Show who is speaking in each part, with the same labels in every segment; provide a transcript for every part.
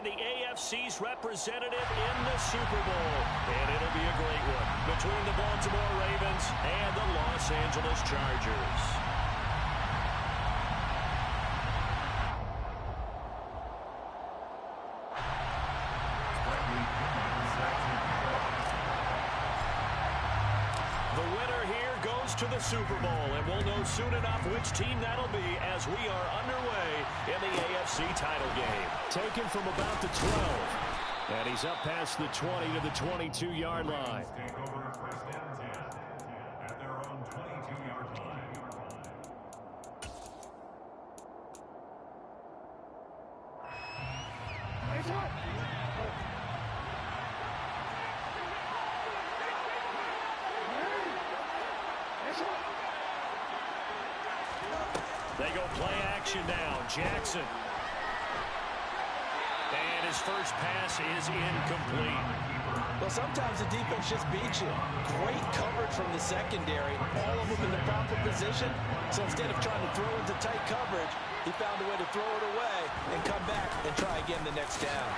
Speaker 1: the AFC's representative in the Super Bowl. And it'll be a great one between the Baltimore Ravens and the Los Angeles Chargers. To the Super Bowl, and we'll know soon enough which team that'll be as we are underway in the AFC title game. Taken from about the 12, and he's up past the 20 to the 22-yard line.
Speaker 2: Take over first and 10 at their own 22-yard line.
Speaker 1: They go play action now. Jackson. And his first pass is incomplete.
Speaker 3: Well, sometimes the defense just beats you. Great coverage from the secondary. All of them in the proper position. So instead of trying to throw into tight coverage, he found a way to throw it away and come back and try again the next down.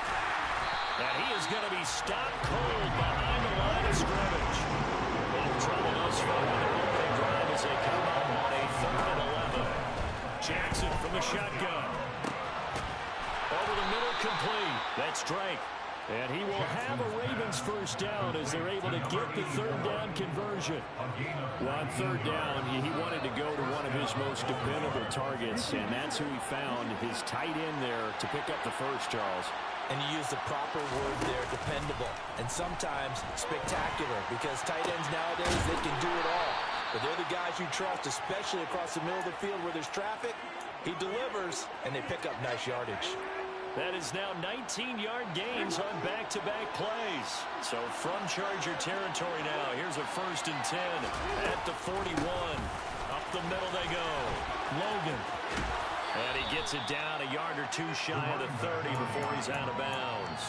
Speaker 1: And he is going to be stopped cold behind the line of scrimmage. In trouble thus far on their opening drive as they come up on a 3rd and 11. Jackson from the shotgun. Over the middle, complete. That's Drake. And he will have a Ravens first down as they're able to get the 3rd down conversion. Well, on 3rd down, he wanted to go to one of his most dependable targets, and that's who he found, his tight end there, to pick up the first, Charles.
Speaker 3: And you use the proper word there, dependable, and sometimes spectacular, because tight ends nowadays, they can do it all. But they're the guys you trust, especially across the middle of the field where there's traffic. He delivers, and they pick up nice yardage.
Speaker 1: That is now 19-yard gains on back-to-back plays. So from Charger territory now, here's a 1st and 10 at the 41. Up the middle they go. Logan. And he gets it down a yard or two shy of the 30 before he's out of bounds.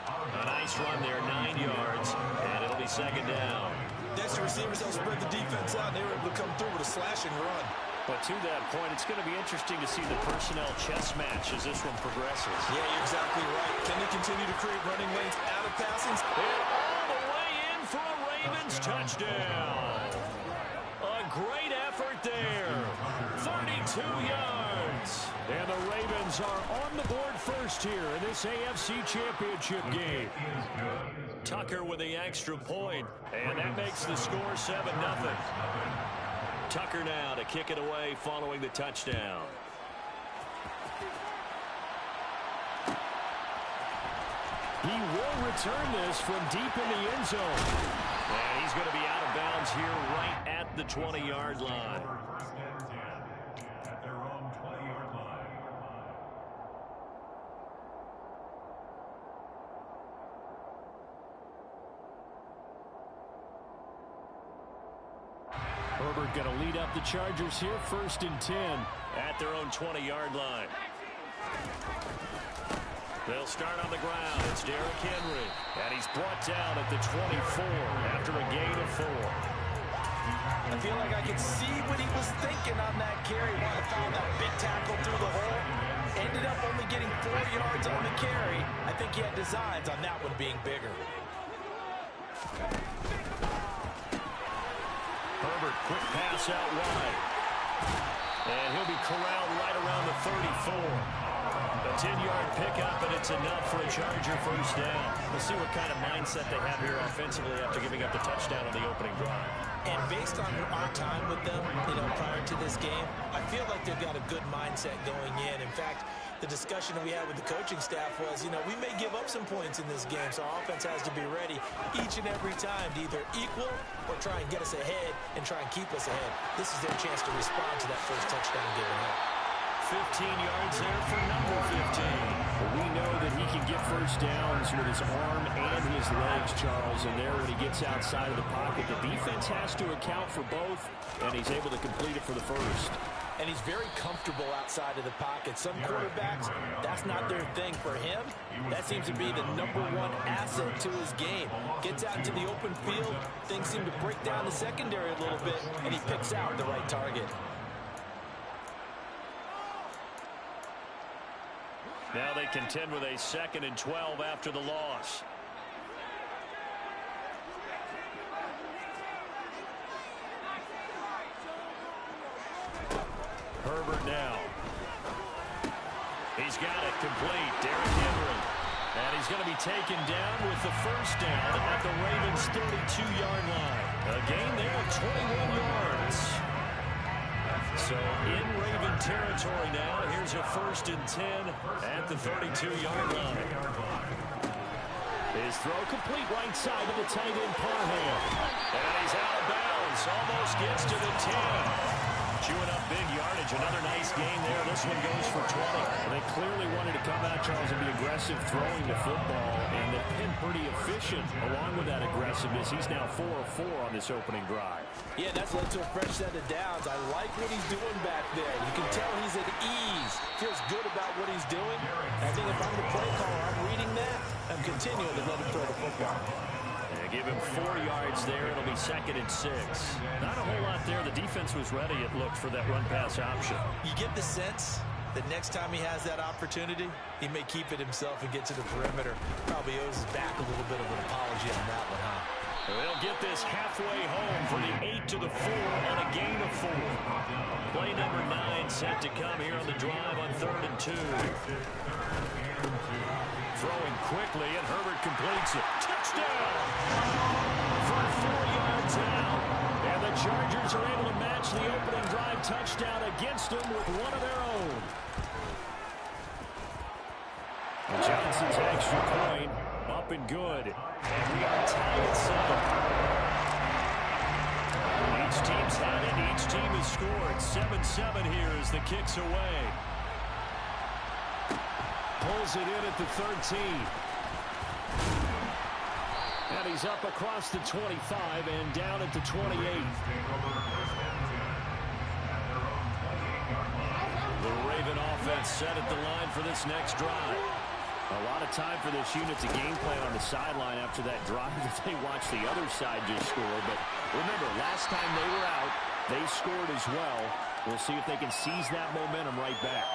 Speaker 1: A nice run there, 9 yards, and it'll be 2nd down.
Speaker 3: Next, the receivers help spread the defense out. They were able to come through with a slashing run.
Speaker 1: But to that point, it's going to be interesting to see the personnel chess match as this one progresses.
Speaker 3: Yeah, you're exactly right. Can they continue to create running lanes out of passings?
Speaker 1: And all the way in for a Ravens touchdown. A great effort there. 32 yards. And the Ravens are on the board first here in this AFC Championship game. Tucker with the extra point, and that makes the score 7-0. Tucker now to kick it away following the touchdown. He will return this from deep in the end zone. And he's going to be out of bounds here right at the 20-yard line. Herbert going to lead up the Chargers here, 1st and 10 at their own 20-yard line. They'll start on the ground. It's Derrick Henry, and he's brought down at the 24 after a gain of 4.
Speaker 3: I feel like I could see what he was thinking on that carry. Wanted to found that big tackle through the hole. Ended up only getting 4 yards on the carry. I think he had designs on that one being bigger.
Speaker 1: Herbert, quick pass out wide. And he'll be corralled right around the 34. A 10-yard pickup, and it's enough for a Charger first down. We'll see what kind of mindset they have here offensively after giving up the touchdown on the opening drive.
Speaker 3: And based on our time with them, prior to this game, I feel like they've got a good mindset going in. In fact, the discussion that we had with the coaching staff was, we may give up some points in this game, so our offense has to be ready each and every time to either equal or try and get us ahead and try and keep us ahead. This is their chance to respond to that first touchdown given up.
Speaker 1: 15 yards there for number 15. We know that he can get first downs with his arm and his legs, Charles, and there when he gets outside of the pocket, the defense has to account for both, and he's able to complete it for the first.
Speaker 3: And he's very comfortable outside of the pocket. Some quarterbacks, that's not their thing. For him, that seems to be the #1 asset to his game. Gets out into the open field, things seem to break down the secondary a little bit, and he picks out the right target.
Speaker 1: Now they they contend with a 2nd and 12 after the loss. Herbert now. He's got it complete. Derrick Henry. And he's going to be taken down with the first down at the Ravens' 32-yard line. A gain there of 21 yards. So in Raven territory now. Here's a 1st and 10 at the 32-yard line. His throw complete right side of the tight end Parham. And he's out of bounds. Almost gets to the 10. Chewing up big yardage. Another nice gain there. This one goes for 20. They clearly wanted to come out, Charles, and be aggressive throwing the football, and they've been pretty efficient along with that aggressiveness. He's now 4 of 4 on this opening drive.
Speaker 3: Yeah, that's led to a fresh set of downs. I like what he's doing back there. You can tell he's at ease. Feels good about what he's doing. I think if I'm the play caller, I'm reading that. I'm continuing to let him throw the football.
Speaker 1: Give him 4 yards there. It'll be 2nd and 6. Not a whole lot there. The defense was ready, it looked, for that run-pass option.
Speaker 3: You get the sense that next time he has that opportunity, he may keep it himself and get to the perimeter. Probably owes his back a little bit of an apology on that one, huh?
Speaker 1: They'll get this halfway home for the 8 to the 4 on a gain of 4. Play number 9 set to come here on the drive on 3rd and 2. Throwing quickly, and Herbert completes it. Touchdown! For 4 yards out. And the Chargers are able to match the opening drive touchdown against them with one of their own. And Johnson's extra point up and good. And we are tied at 7. Each team's had it. Each team has scored. 7-7 here as the kick's away. Pulls it in at the 13. And he's up across the 25 and down at the 28. The Raven offense set at the line for this next drive. A lot of time for this unit to game plan on the sideline after that drive that they watched the other side just score. But remember, last time they were out, they scored as well. We'll see if they can seize that momentum right back.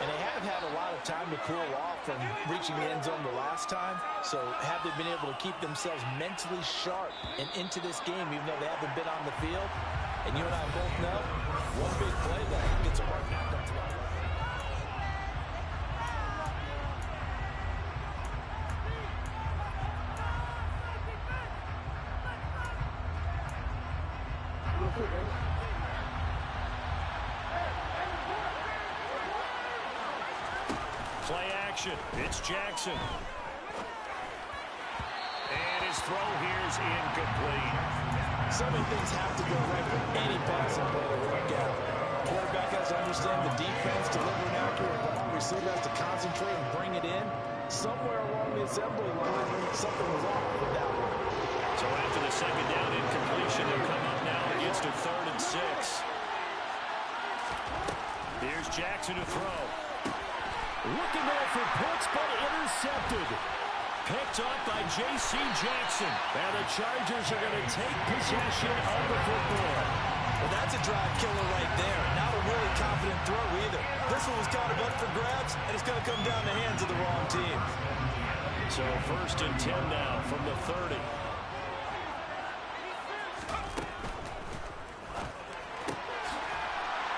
Speaker 3: And they have had a lot of time to cool off from reaching the end zone the last time. So have they been able to keep themselves mentally sharp and into this game, even though they haven't been on the field? And you and I both know, one big play that gets a right back up to that level.
Speaker 1: Play action. It's Jackson. And his throw here is incomplete.
Speaker 3: So many things have to go right for any passing play to work out. Quarterback has to understand the defense, deliver an accurate ball. Receiver has to concentrate and bring it in. Somewhere along the assembly line, something was off with that one.
Speaker 1: So after the second down incompletion, they'll come up now against a 3rd and 6. Here's Jackson to throw. Looking there for Pitts, but intercepted. Picked up by J.C. Jackson. And the Chargers are going to take possession of the football.
Speaker 3: Well, that's a drive killer right there. Not a really confident throw either. This one was kind of up for grabs, and it's going to come down the hands of the wrong team.
Speaker 1: So 1st and 10 now from the 30.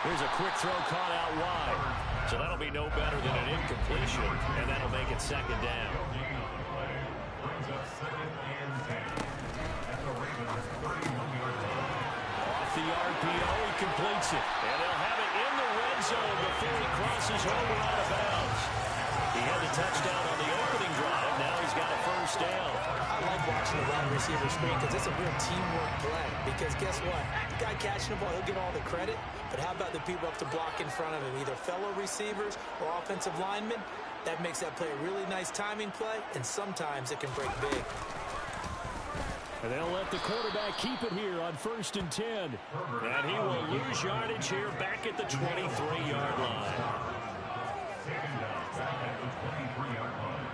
Speaker 1: Here's a quick throw caught out wide. So that'll be no better than an incompletion, and that'll make it 2nd down. Off the RPO, he completes it. And they'll have it in the red zone before he crosses over out of bounds. He had the touchdown on the opening drive. Now he's got a 1st down.
Speaker 3: I like watching the wide receiver screen because it's a real teamwork play. Because guess what? The guy catching the ball, he'll get all the credit. But how about the people up to block in front of him, either fellow receivers or offensive linemen? That makes that play a really nice timing play, and sometimes it can break big.
Speaker 1: And they'll let the quarterback keep it here on 1st and 10. And he will lose yardage here back at the 23-yard line.
Speaker 2: Second down, back at the 23-yard line.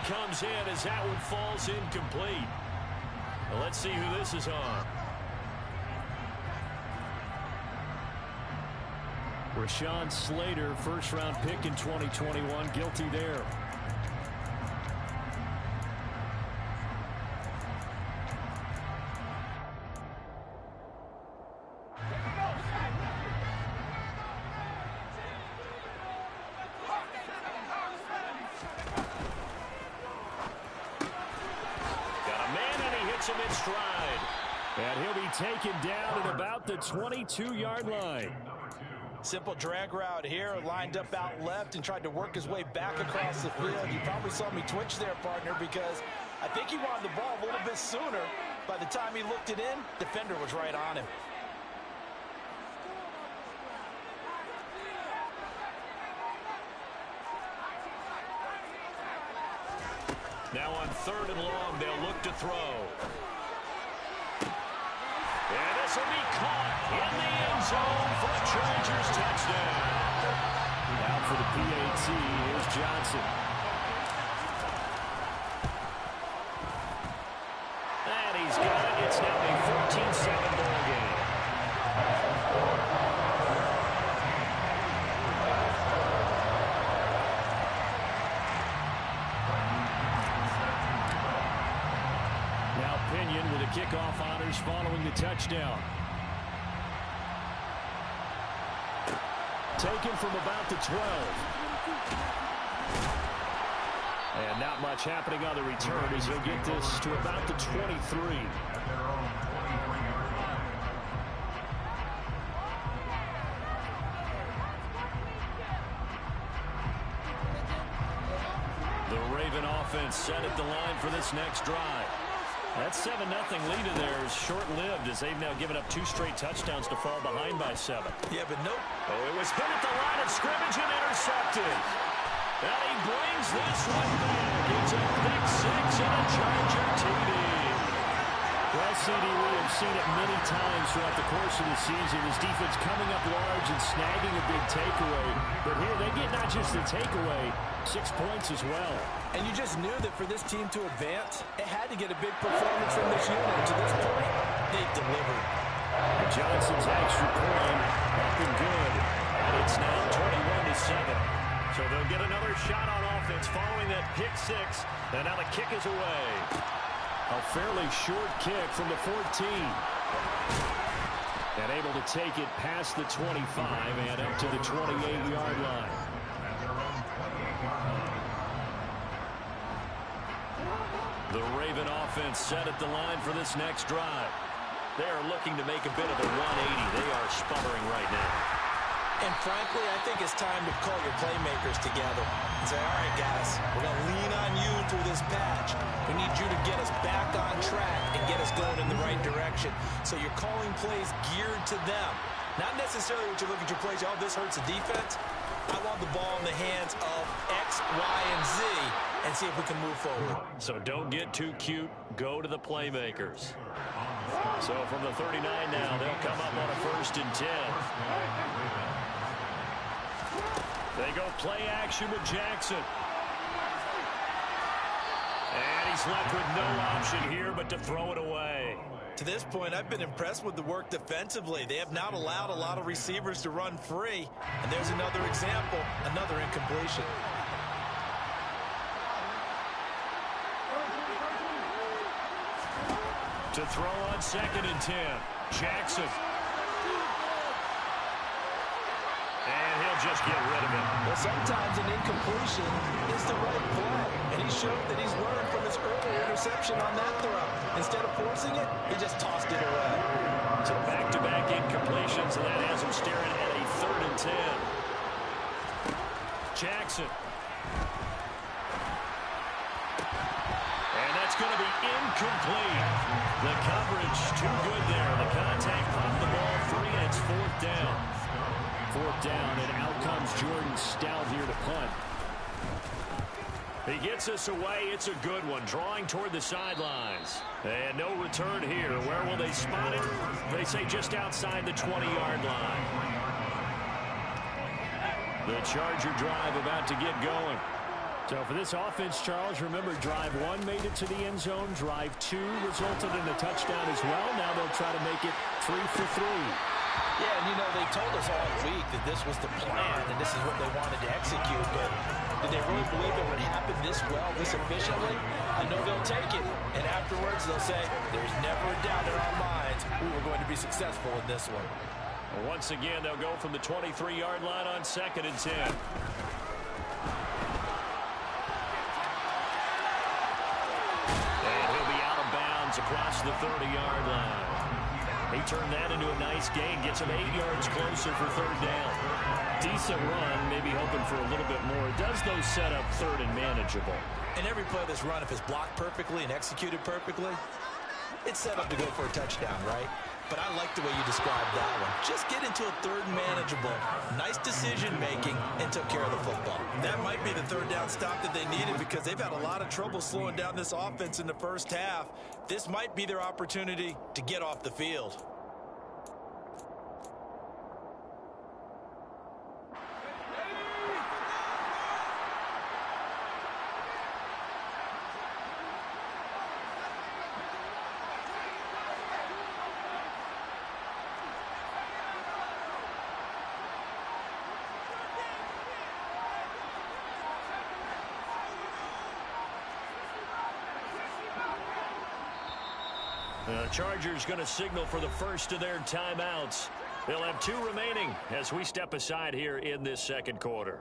Speaker 1: comes in as that one falls incomplete. Well, let's see who this is on. Rashawn Slater, first-round pick in 2021, guilty there. Him in stride. And he'll be taken down at about the 22-yard line.
Speaker 3: Simple drag route here, lined up out left and tried to work his way back across the field. You probably saw me twitch there, partner, because I think he wanted the ball a little bit sooner. By the time he looked it in, defender was right on him.
Speaker 1: Now on 3rd and long, they'll look to throw. And this will be caught in the end zone for a Chargers touchdown. Now for the PAT, here's Johnson. And he's got it. It's now a 14-7 ball game. With the kickoff honors following the touchdown. Taken from about the 12. And not much happening on the return as he'll get this to about the 23. The Raven offense set at the line for this next drive. That 7-0 lead in there is short-lived as they've now given up 2 straight touchdowns to fall behind by 7.
Speaker 3: Yeah, but nope.
Speaker 1: Oh, it was hit at the line of scrimmage and intercepted. And he brings this one back. It's a pick 6 and a Charger TD. Well, CD, we have seen it many times throughout the course of the season. His defense coming up large and snagging a big takeaway. But here they get not just the takeaway, 6 points as well.
Speaker 3: And you just knew that for this team to advance, it had to get a big performance from this unit. And to this point, they've delivered.
Speaker 1: And Johnson's extra point up and good. And it's now 21-7. So they'll get another shot on offense following that pick 6. And now the kick is away. A fairly short kick from the 14. And able to take it past the 25 and up to the 28-yard line. The Raven offense set at the line for this next drive. They are looking to make a bit of a 180. They are sputtering right now.
Speaker 3: And frankly, I think it's time to call your playmakers together and say, all right, guys, we're going to lean on you through this patch. We need you to get us back on track and get us going in the right direction. So you're calling plays geared to them. Not necessarily what you look at your plays, oh, this hurts the defense. I want the ball in the hands of X, Y, and Z and see if we can move forward.
Speaker 1: So don't get too cute. Go to the playmakers. So from the 39 now, they'll come up on a 1st and 10. They go play action with Jackson. And he's left with no option here but to throw it away.
Speaker 3: To this point, I've been impressed with the work defensively. They have not allowed a lot of receivers to run free. And there's another example, another incompletion.
Speaker 1: To throw on 2nd and 10. Jackson. And he'll just get rid of it.
Speaker 3: Well, sometimes an incompletion is the right play. And he showed that he's learned from his earlier interception on that throw. Instead of forcing it, he just tossed it away.
Speaker 1: So back-to-back incompletions, and that has him staring at a 3rd and 10. Jackson. And that's going to be incomplete. The coverage too good there. The contact popped the ball free, and it's 4th down. 4th down, and out comes Jordan Stout here to punt. He gets us away. It's a good one. Drawing toward the sidelines. And no return here. Where will they spot it? They say just outside the 20-yard line. The Charger drive about to get going. So for this offense, Charles, remember, drive 1 made it to the end zone. Drive 2 resulted in a touchdown as well. Now they'll try to make it 3 for 3.
Speaker 3: Yeah, and you know, they told us all week that this was the plan and this is what they wanted to execute, but did they really believe it would happen this well, this efficiently? I know they'll take it, and afterwards they'll say, there's never a doubt in our minds we were going to be successful in this one.
Speaker 1: Once again, they'll go from the 23-yard line on 2nd and 10. Across the 30-yard line. He turned that into a nice gain. Gets him 8 yards closer for 3rd down. Decent run, maybe hoping for a little bit more. It does, though, set up 3rd and manageable.
Speaker 3: And every play of this run, if it's blocked perfectly and executed perfectly, it's set up to go for a touchdown, right? But I like the way you described that one. Just get into a 3rd and manageable, nice decision-making, and took care of the football. That might be the 3rd down stop that they needed because they've had a lot of trouble slowing down this offense in the first half. This might be their opportunity to get off the field.
Speaker 1: The Chargers going to signal for the first of their timeouts. They'll have 2 remaining as we step aside here in this 2nd quarter.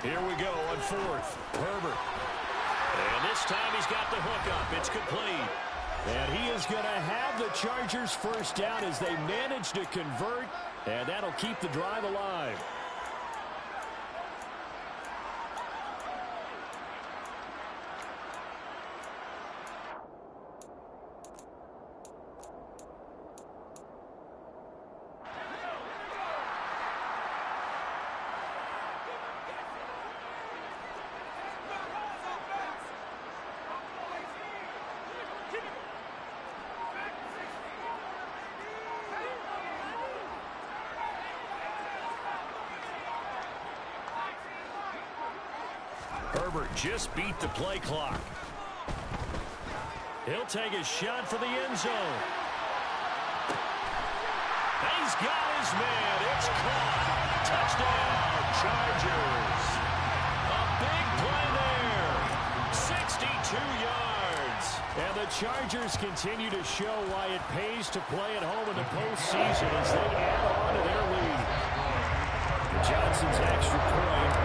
Speaker 1: Here we go on 4th. Herbert. And this time he's got the hook up. It's complete. And he is going to have the Chargers first down as they manage to convert, and that'll keep the drive alive. Herbert just beat the play clock. He'll take a shot for the end zone. He's got his man. It's caught. Touchdown, Chargers. A big play there. 62 yards. And the Chargers continue to show why it pays to play at home in the postseason as they add on to their lead. Johnson's extra point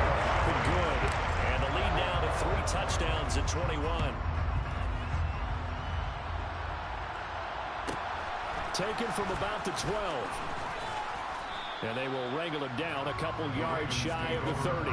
Speaker 1: been good. And the lead now to 3 touchdowns at 21. Taken from about the 12. And they will wrangle him down a couple yards shy of the 30.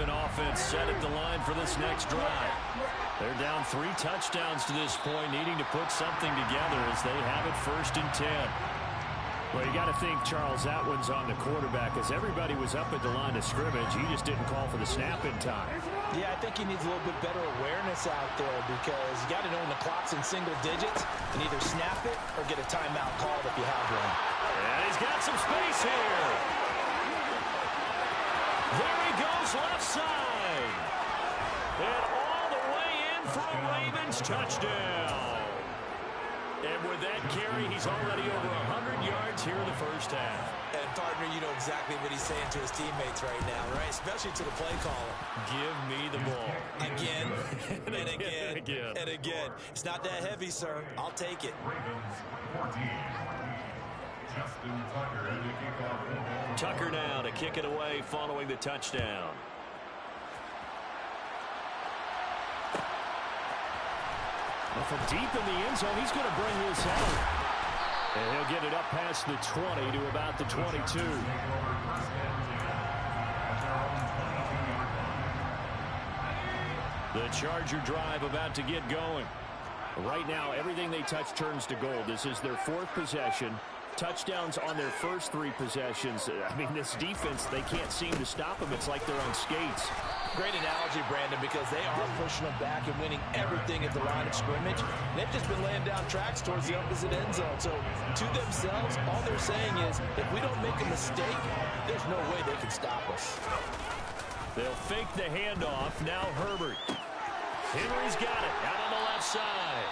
Speaker 1: Offense set at the line for this next drive. They're down 3 touchdowns to this point, needing to put something together as they have it 1st and 10. Well, you got to think, Charles, that one's on the quarterback as everybody was up at the line of scrimmage. He just didn't call for the snap in time.
Speaker 3: Yeah, I think he needs a little bit better awareness out there because you got to know when the clock's in single digits and either snap it or get a timeout called if you have one.
Speaker 1: And he's got some space here. There he goes left side. And all the way in for a Ravens touchdown. And with that carry, he's already over 100 yards here in the first half.
Speaker 3: And, partner, you know exactly what he's saying to his teammates right now, right? Especially to the play caller.
Speaker 1: Give me the ball.
Speaker 3: Again, and again,
Speaker 1: and again.
Speaker 3: and again. It's not that heavy, sir. I'll take it.
Speaker 2: Ravens 14. Justin Tucker to kick off.
Speaker 1: Tucker now to kick it away following the touchdown. Well, from deep in the end zone, he's going to bring this out. And he'll get it up past the 20 to about the 22. The Charger drive about to get going. Right now, everything they touch turns to gold. This is their fourth possession. Touchdowns on their first three possessions. I mean, this defense, they can't seem to stop them. It's like they're on skates.
Speaker 3: Great analogy, Brandon, because they are pushing them back and winning everything at the line of scrimmage. They've just been laying down tracks towards the opposite end zone. So, to themselves, all they're saying is, if we don't make a mistake, there's no way they can stop us.
Speaker 1: They'll fake the handoff. Now Herbert. Henry's got it out on the left side.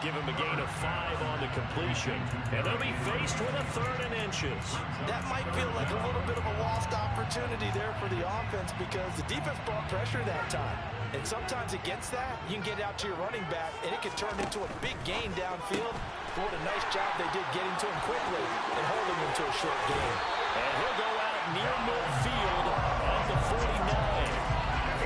Speaker 1: Give him a gain of 5 on the completion. And they'll be faced with a 3rd and inches.
Speaker 3: That might feel like a little bit of a lost opportunity there for the offense because the defense brought pressure that time. And sometimes against that, you can get out to your running back, and it can turn into a big gain downfield. But what a nice job they did getting to him quickly and holding him to a short gain.
Speaker 1: And he'll go out near midfield at the 49.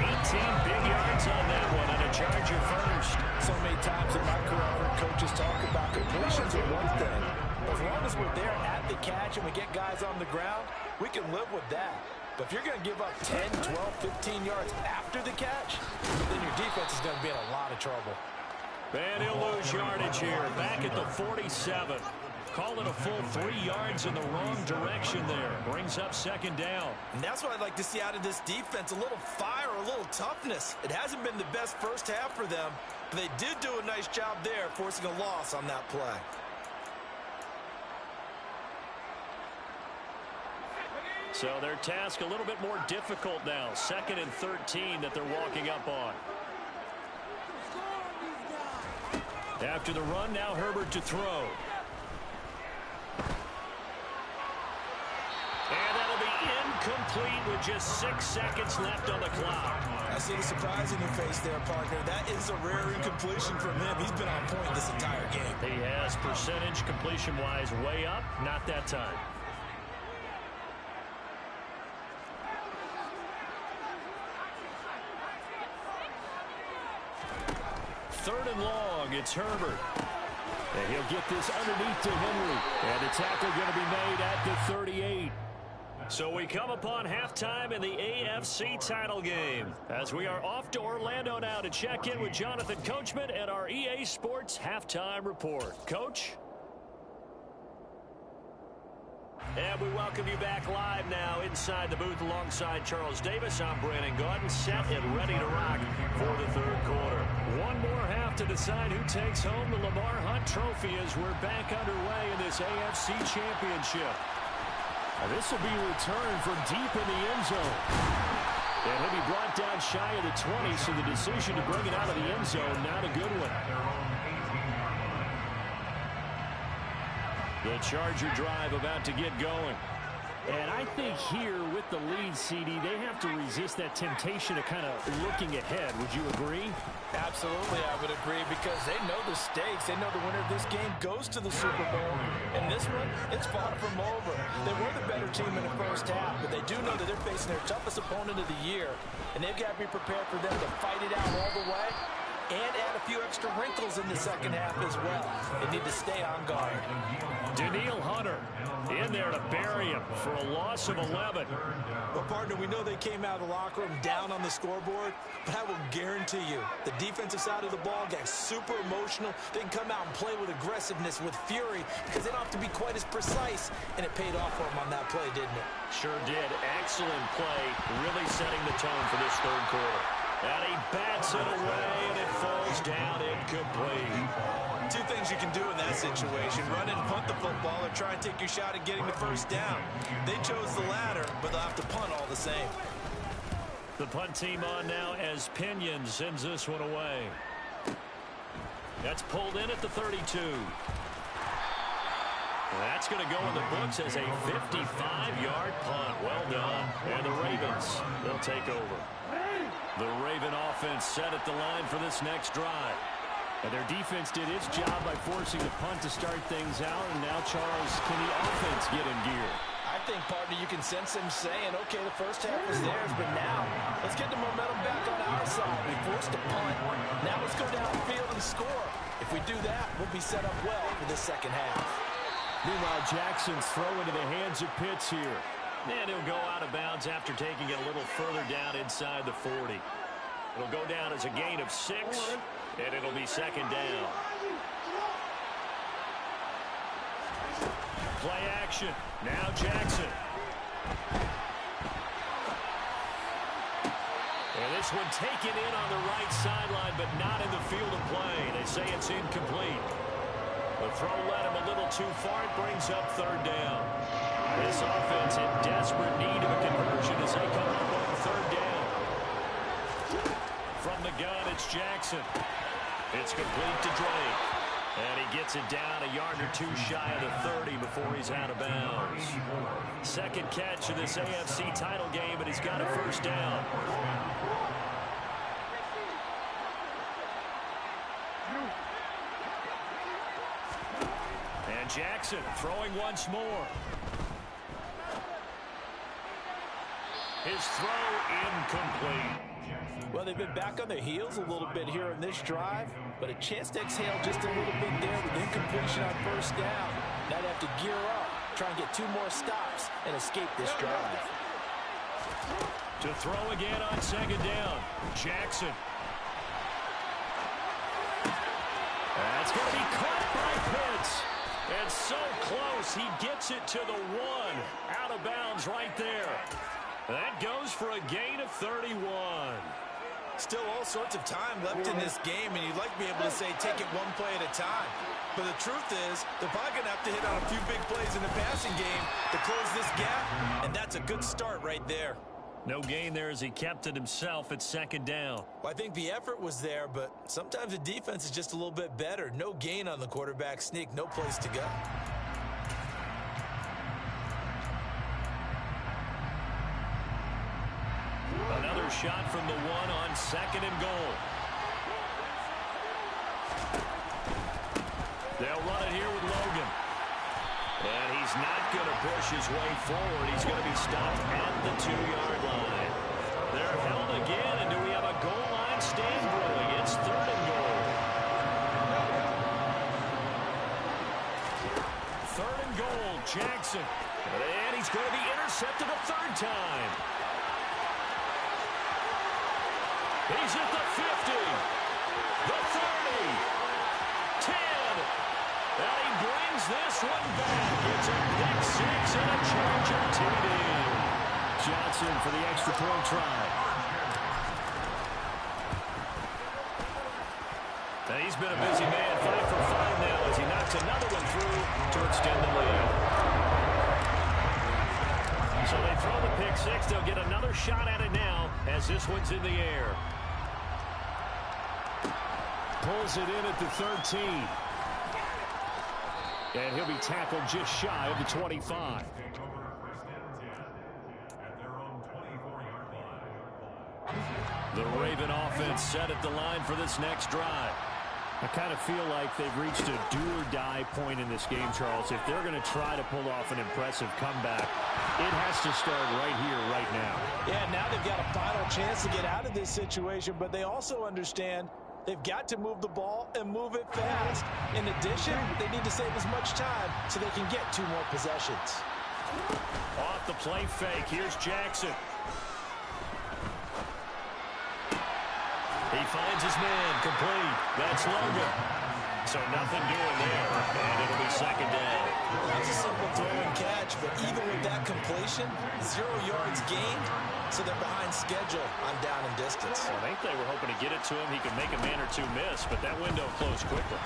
Speaker 1: 18 big yards on that one, and a Charger first.
Speaker 3: So many times in my career, I've heard coaches talk about completions are one thing. As long as we're there at the catch and we get guys on the ground, we can live with that. But if you're going to give up 10, 12, 15 yards after the catch, then your defense is going to be in a lot of trouble.
Speaker 1: And he'll lose yardage here, back at the 47. Call it a full 3 yards in the wrong direction there. Brings up 2nd down.
Speaker 3: And that's what I'd like to see out of this defense, a little fire, a little toughness. It hasn't been the best first half for them, but they did do a nice job there, forcing a loss on that play.
Speaker 1: So their task a little bit more difficult now. 2nd and 13 that they're walking up on. After the run, now Herbert to throw. And that'll be incomplete with just 6 seconds left on the clock.
Speaker 3: I see the surprise in your face there, partner. That is a rare incompletion from him. He's been on point this entire game.
Speaker 1: He has percentage completion-wise way up. Not that time. 3rd and long. It's Herbert. And he'll get this underneath to Henry. And the tackle going to be made at the 38. So we come upon halftime in the AFC title game as we are off to Orlando now to check in with Jonathan Coachman and our EA Sports halftime report. Coach? And we welcome you back live now inside the booth alongside Charles Davis. I'm Brandon Gordon, set and ready to rock for the 3rd quarter. One more half to decide who takes home the Lamar Hunt Trophy as we're back underway in this AFC Championship. And this will be returned from deep in the end zone. And he'll be brought down shy of the 20, so the decision to bring it out of the end zone, not a good one. The Charger drive about to get going. And I think here with the lead, CD, they have to resist that temptation of kind of looking ahead. Would you agree?
Speaker 3: Absolutely, I would agree, because they know the stakes. They know the winner of this game goes to the Super Bowl. And this one, it's far from over. They were the better team in the first half, but they do know that they're facing their toughest opponent of the year. And they've got to be prepared for them to fight it out all the way and add a few extra wrinkles in the second half as well. They need to stay on guard.
Speaker 1: Daniil Hunter in there to bury him for a loss of 11.
Speaker 3: Well, partner, we know they came out of the locker room down on the scoreboard, but I will guarantee you the defensive side of the ball got super emotional. They can come out and play with aggressiveness, with fury, because they don't have to be quite as precise, and it paid off for them on that play, didn't it?
Speaker 1: Sure did. Excellent play, really setting the tone for this 3rd quarter. And he bats it away, and it falls down incomplete.
Speaker 3: 2 things you can do in that situation: run and punt the football, or try and take your shot at getting the first down. They chose the latter, but they'll have to punt all the same.
Speaker 1: The punt team on now as Pinion sends this one away. That's pulled in at the 32. That's going to go in the books as a 55-yard punt. Well done. And the Ravens, they'll take over. The Raven offense set at the line for this next drive. And their defense did its job by forcing the punt to start things out. And now, Charles, can the offense get in gear?
Speaker 3: I think, partner, you can sense him saying, okay, the first half was theirs, but now let's get the momentum back on our side. We forced a punt. Now let's go downfield and score. If we do that, we'll be set up well for the second half.
Speaker 1: Meanwhile, Jackson's throw into the hands of Pitts here. And he'll go out of bounds after taking it a little further down inside the 40. It'll go down as a gain of 6, and it'll be second down. Play action. Now Jackson. And this one taken in on the right sideline, but not in the field of play. They say it's incomplete. The throw led him a little too far. It brings up third down. This offense in desperate need of a conversion as they come up on third down. From the gun, it's Jackson. It's complete to Drake. And he gets it down a yard or two shy of the 30 before he's out of bounds. Second catch of this AFC title game, and he's got a first down. And Jackson throwing once more. His throw incomplete.
Speaker 3: Well, they've been back on their heels a little bit here in this drive, but a chance to exhale just a little bit there with incompletion on first down. Now they have to gear up, try and get 2 more stops, and escape this drive.
Speaker 1: To throw again on second down, Jackson. That's going to be caught by Pitts. And so close, he gets it to the 1. Out of bounds right there. That goes for a gain of 31.
Speaker 3: Still all sorts of time left in this game, and you'd like to be able to say take it one play at a time. But the truth is, they're probably going to have to hit on a few big plays in the passing game to close this gap, and that's a good start right there.
Speaker 1: No gain there as he kept it himself at second down.
Speaker 3: Well, I think the effort was there, but sometimes the defense is just a little bit better. No gain on the quarterback sneak, no place to go.
Speaker 1: Another shot from the 1 on second and goal. They'll run it here with Logan. And he's not going to push his way forward. He's going to be stopped at the 2-yard line. They're held again, and do we have a goal line stand brewing? It's third and goal. Third and goal, Jackson. And he's going to be intercepted a third time. He's at the 50, the 30, 10, and he brings this one back. It's a pick 6 and a Charger TD. Johnson for the extra point try. And he's been a busy man, 5 for 5 now as he knocks another one through to extend the lead. So they throw the pick 6. They'll get another shot at it now as this one's in the air. Pulls it in at the 13. And he'll be tackled just shy of the 25. The Raven offense set at the line for this next drive. I kind of feel like they've reached a do-or-die point in this game, Charles. If they're going to try to pull off an impressive comeback, it has to start right here, right now.
Speaker 3: Yeah, now they've got a final chance to get out of this situation, but they also understand they've got to move the ball and move it fast. In addition, they need to save as much time so they can get 2 more possessions.
Speaker 1: Off the play fake, here's Jackson. He finds his man, complete. That's Logan. So nothing doing there, and it'll be second down.
Speaker 3: It's a simple throw and catch, but even with that completion, 0 yards gained, so they're behind schedule on down and distance.
Speaker 1: I think they were hoping to get it to him. He could make a man or 2 miss, but that window closed quickly.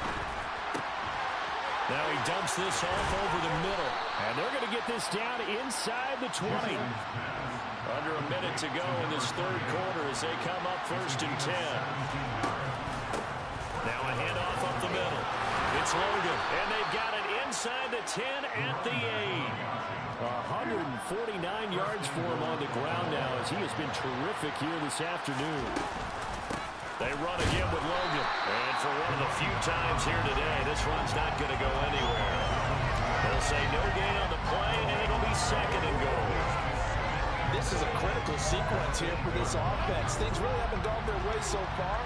Speaker 1: Now he dumps this off over the middle, and they're going to get this down inside the 20. Under a minute to go in this third quarter as they come up 1st and 10. Now a handoff up the It's Logan, and they've got it inside the 10 at the 8. 149 yards for him on the ground now as he has been terrific here this afternoon. They run again with Logan. And for one of the few times here today, this run's not going to go anywhere. They'll say no gain on the play, and it'll be second and goal.
Speaker 3: This is a critical sequence here for this offense. Things really haven't gone their way so far.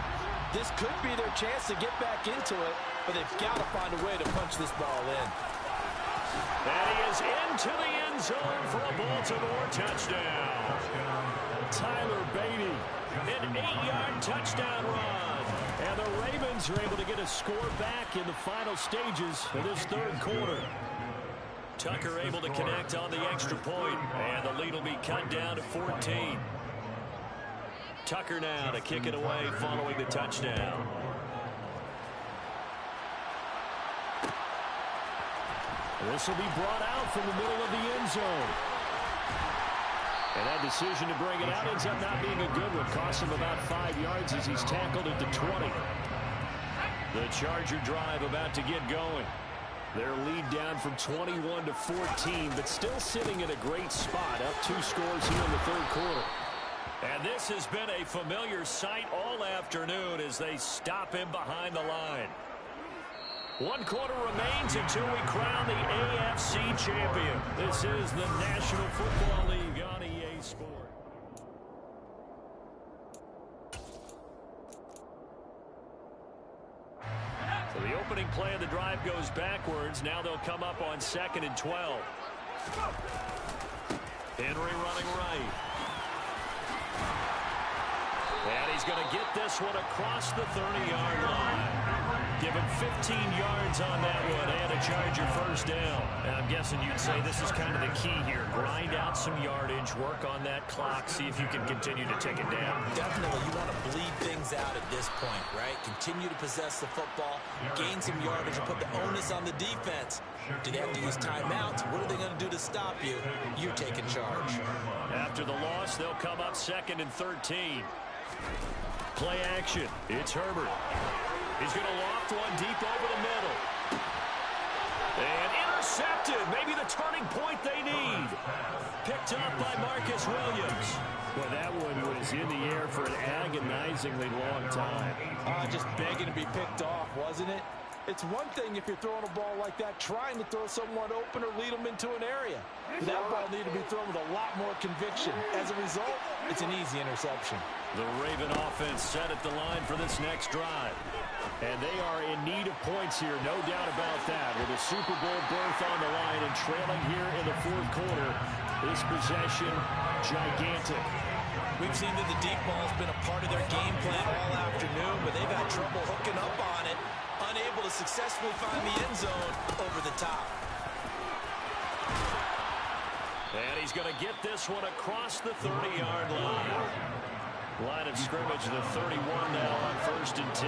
Speaker 3: This could be their chance to get back into it, but they've got to find a way to punch this ball in.
Speaker 1: And he is into the end zone for a Baltimore touchdown. Tyler Beatty, an 8-yard touchdown run. And the Ravens are able to get a score back in the final stages of this third quarter. Tucker able to connect on the extra point, and the lead will be cut down to 14. Tucker now to kick it away following the touchdown. This will be brought out from the middle of the end zone. And that decision to bring it out ends up not being a good one. Costs him about 5 yards as he's tackled at the 20. The Charger drive about to get going. Their lead down from 21 to 14, but still sitting in a great spot. Up 2 scores here in the third quarter. And this has been a familiar sight all afternoon as they stop him behind the line. 1 quarter remains until we crown the AFC champion. This is the National Football League on EA Sports. So the opening play of the drive goes backwards. Now they'll come up on 2nd and 12. Henry running right. And he's going to get this one across the 30-yard line. Give him 15 yards on that one and a Charger first down. And I'm guessing you'd say this is kind of the key here. Grind out some yardage, work on that clock, see if you can continue to take it down.
Speaker 3: Definitely, you want to bleed things out at this point, right? Continue to possess the football, gain some yardage, and put the onus on the defense. Do they have to use timeouts? What are they going to do to stop you? You're taking charge.
Speaker 1: After the loss, they'll come up 2nd and 13. Play action. It's Herbert. He's going to loft one deep over the middle. And intercepted. Maybe the turning point they need. Picked up by Marcus Williams. Well, that one was in the air for an agonizingly long time.
Speaker 3: Just begging to be picked off, wasn't it? It's one thing if you're throwing a ball like that, trying to throw someone open or lead them into an area. That ball needed to be thrown with a lot more conviction. As a result, it's an easy interception.
Speaker 1: The Raven offense set at the line for this next drive. And they are in need of points here, no doubt about that. With a Super Bowl berth on the line and trailing here in the fourth quarter, this possession, gigantic.
Speaker 3: We've seen that the deep ball has been a part of their game plan all afternoon, but they've had trouble hooking up on it, unable to successfully find the end zone over the top.
Speaker 1: And he's going to get this one across the 30-yard line. Line of scrimmage, the 31 now on 1st and 10.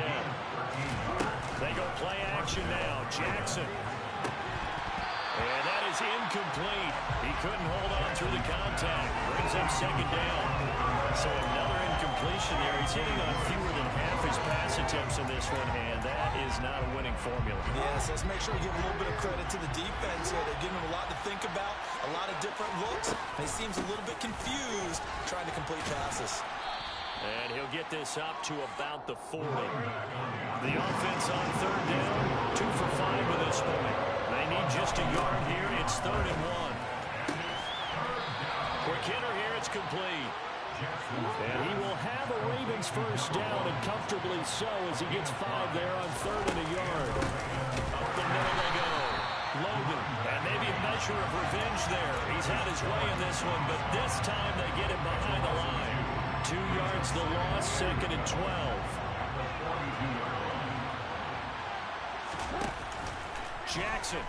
Speaker 1: They go play action now. Jackson. And that is incomplete. He couldn't hold on through the contact. Brings up 2nd down. So another incompletion there. He's hitting on fewer than half his pass attempts in this one, and that is not a winning formula.
Speaker 3: Yes, let's make sure we give a little bit of credit to the defense here. They're giving him a lot to think about, a lot of different looks. And he seems a little bit confused trying to complete passes.
Speaker 1: And he'll get this up to about the 40. The offense on 3rd down, 2 for 5 with this point. They need just a yard here. It's 3rd and 1. For Kinner here, it's complete. And he will have a Ravens first down, and comfortably so, as he gets 5 there on 3rd and a yard. Up the middle they go. Logan, and maybe a measure of revenge there. He's had his way in this one, but this time they get him behind the line. 2 yards the loss, 2nd and 12. Jackson.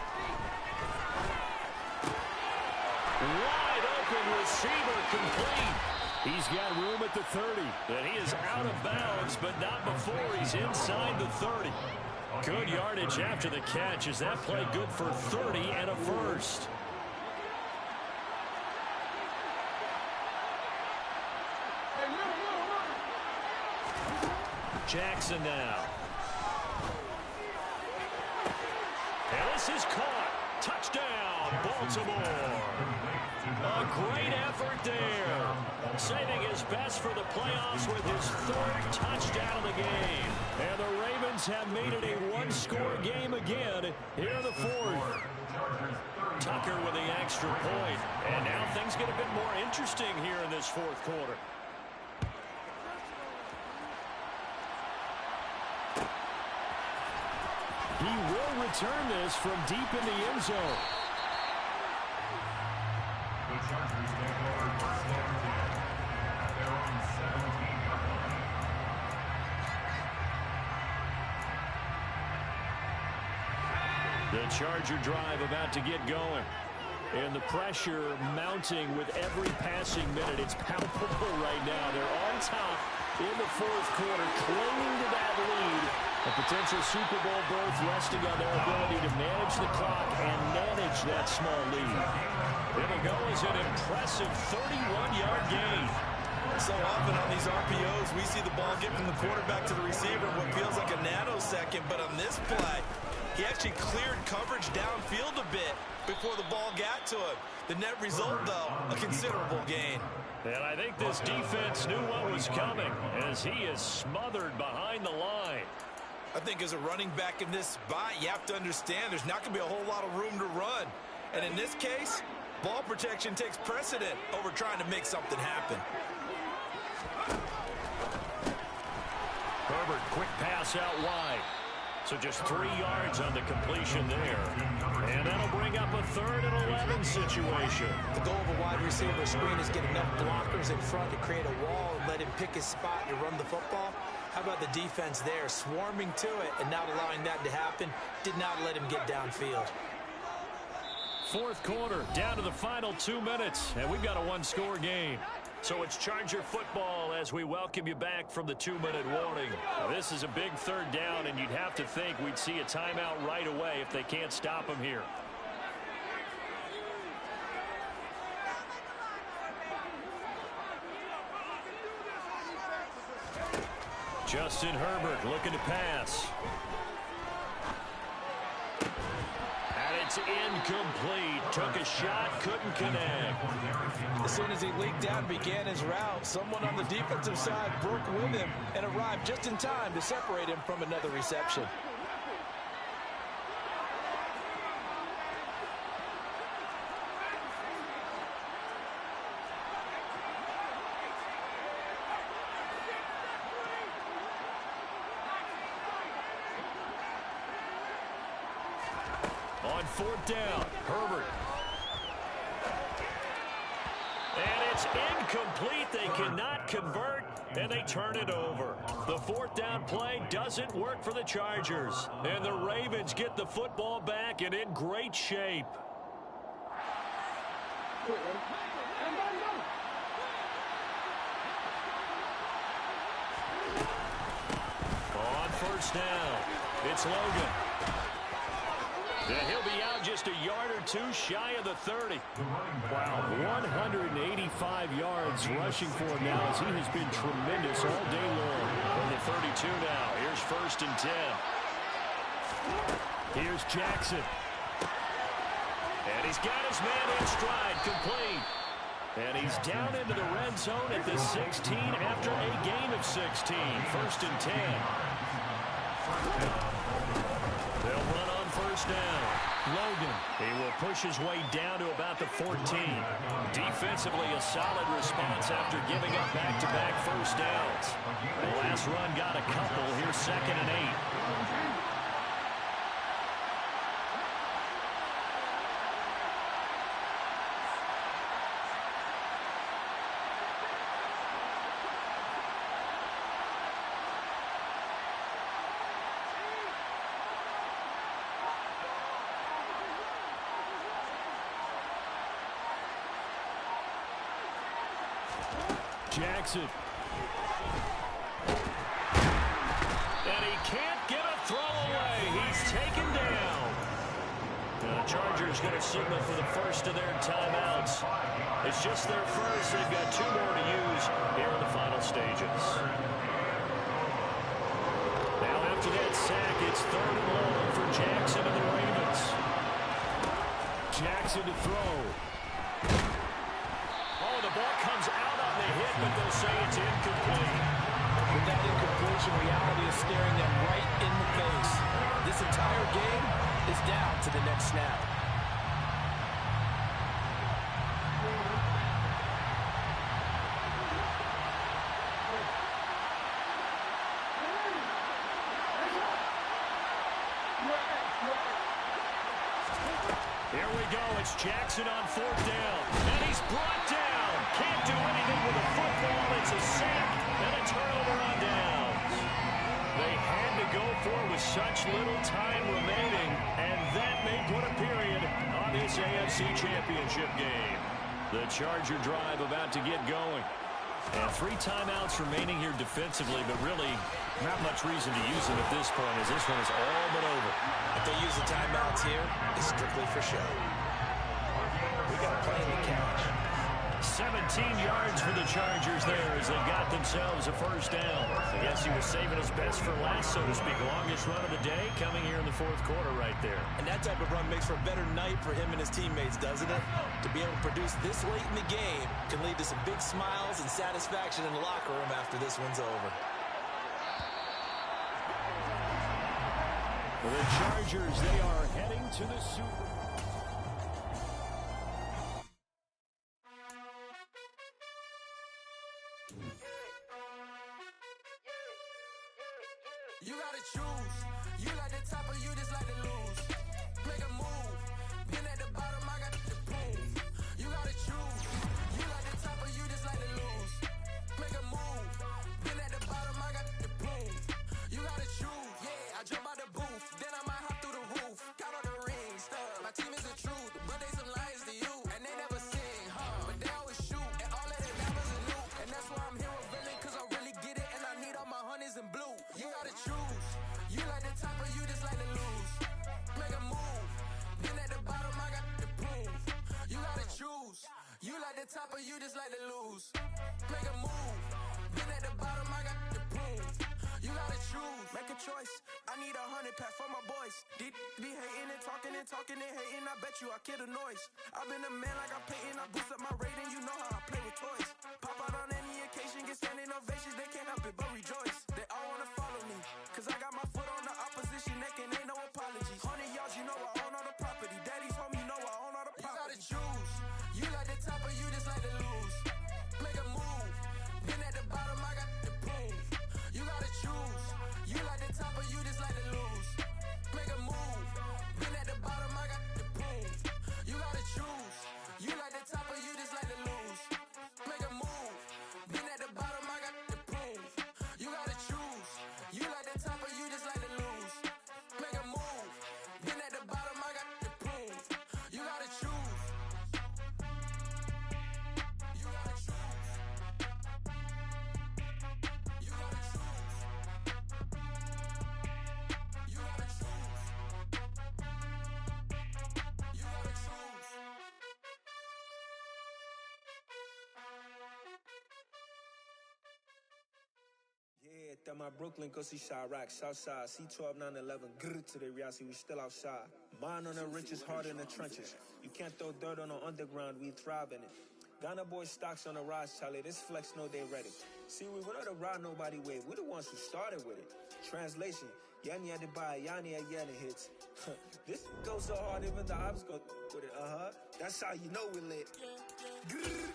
Speaker 1: Wide open receiver, complete. He's got room at the 30. And he is out of bounds, but not before he's inside the 30. Good yardage after the catch. Is that play good for 30 and a first? Jackson now. pass is caught. Touchdown, Baltimore. A great effort there. Saving his best for the playoffs with his third touchdown of the game. And the Ravens have made it a one-score game again here in the fourth. Tucker with the extra point. And now things get a bit more interesting here in this fourth quarter. He will return this from deep in the end zone.
Speaker 2: The Chargers take over first down 10 at their own 17-yard line.
Speaker 1: The Charger drive about to get going. And the pressure mounting with every passing minute. It's palpable right now. They're on top in the fourth quarter, clinging to that lead. A potential Super Bowl berth resting on their ability to manage the clock and manage that small lead. It'll go as an impressive 31-yard gain.
Speaker 3: So often on these RPOs, we see the ball get from the quarterback to the receiver in what feels like a nanosecond. But on this play, he actually cleared coverage downfield a bit before the ball got to him. The net result, though, a considerable gain.
Speaker 1: And I think this defense knew what was coming as he is smothered behind the line.
Speaker 3: I think as a running back in this spot, you have to understand there's not going to be a whole lot of room to run. And in this case, ball protection takes precedent over trying to make something happen.
Speaker 1: Herbert, quick pass out wide. So just 3 yards on the completion there. And that'll bring up a 3rd and 11 situation.
Speaker 3: The goal of a wide receiver screen is get enough blockers in front to create a wall and let him pick his spot to run the football. How about the defense there, swarming to it and not allowing that to happen? Did not let him get downfield.
Speaker 1: Fourth quarter, down to the final 2 minutes, and we've got a one-score game. So it's Charger football as we welcome you back from the 2-minute warning. This is a big 3rd down, and you'd have to think we'd see a timeout right away if they can't stop him here. Justin Herbert looking to pass. And it's incomplete. Took a shot, couldn't connect.
Speaker 3: As soon as he leaked out and began his route, someone on the defensive side broke with him and arrived just in time to separate him from another reception.
Speaker 1: On 4th down, Herbert. And it's incomplete. They cannot convert, and they turn it over. The 4th down play doesn't work for the Chargers. And the Ravens get the football back and in great shape. On 1st down, it's Logan. And he'll be out just a yard or 2 shy of the 30. Wow, 185 yards rushing for him now as he has been tremendous all day long. From the 32 now, here's 1st and 10. Here's Jackson. And he's got his man in stride, complete. And he's down into the red zone at the 16 after a gain of 16. 1st and 10. They'll run on 1st down. Logan, he will push his way down to about the 14. Defensively, a solid response after giving up back-to-back 1st downs. The last run got a couple. Here's 2nd and 8. Jackson. And he can't get a throw away. He's taken down. And the Chargers going to signal for the first of their timeouts. It's just their first. They've got 2 more to use here in the final stages. Now after that sack, it's 3rd and long for Jackson and the Ravens. Jackson to throw. Oh, the ball comes out on the hit, but they'll say it's incomplete.
Speaker 3: With that incompletion, reality is staring them right in the face. This entire game is down to the next snap.
Speaker 1: Here we go. It's Jackson on 4th down. And he's brought down. Can't do anything with the football. It's a sack and a turnover on downs. They had to go for it with such little time remaining. And that may put a period on this AFC Championship game. The Charger drive about to get going. And 3 timeouts remaining here defensively, but really not much reason to use them at this point as this one is all but over.
Speaker 3: If they use the timeouts here, it's strictly for show. We got plenty to catch.
Speaker 1: 17 yards for the Chargers there as they got themselves a 1st down. I guess he was saving his best for last, so to speak. Longest run of the day coming here in the 4th quarter right there.
Speaker 3: And that type of run makes for a better night for him and his teammates, doesn't it? To be able to produce this late in the game can lead to some big smiles and satisfaction in the locker room after this one's over.
Speaker 1: The Chargers, they are heading to the Super Bowl.
Speaker 4: You gotta choose. You like the top or you just like to lose. Make a move. Been at the bottom, I got the proof. You gotta choose. You like the top or you just like to lose. Make a move. Been at the bottom, I got the proof. You gotta choose. Yeah, I jump out the booth. Then I might hop through the roof. Count on the ring stuff. My team is the truth, but they some liars to you. And they never sing, but they always shoot. And all of their diamonds are new. And that's why I'm here with villain, cause I really get it. And I need all my honeys in blue. You gotta choose. You like the top or you just like to lose. Make a move. Been at the bottom, I got the proof. You gotta choose. You like the top or you just like to lose. Make a move. Been at the bottom, I got the proof. You gotta choose. Make a choice. I need 100 pack for my boys. Be hating and talking and hating. I bet you I kill the noise. I've been a man like I'm painting. I boost up my rating. You know how I play with toys. Pop out on any occasion, get standing ovations. They can't help it but rejoice. They all wanna follow me, cause I got my foot on the opposition neck and ain't no apologies. 100 yards, you know I own all the property. Daddy's home, you know I own all the property. You gotta choose. You like the top or you just like to lose. Make a move. Been at the bottom, I got the proof. You gotta choose. You like the top or you just like to lose. Make a move. Been at the bottom, I got the proof. You gotta choose. You like the top or you just like to lose. Make a move. Been at the bottom, I got the proof. You gotta choose. You like the top or you just like to lose. Make a move. Been at the bottom, I got the proof. You gotta choose. You gotta choose. You gotta choose. You gotta choose. You gotta choose.
Speaker 5: Yeah, that my Brooklyn, go see Chirac, Southside, C12, 911, grrr to the reality, we still outside. Mine on the richest, heart in the trenches. You can't throw dirt on the underground, we thrive in it. Ghana boy stocks on the rise, Charlie, this flex know they ready. See, we were not a ride nobody with, we the ones who started with it. Translation, Yanni had to buy, Yanni had Yanni hits. This goes so hard, even the ops go with it, That's how you know we lit. Grrr,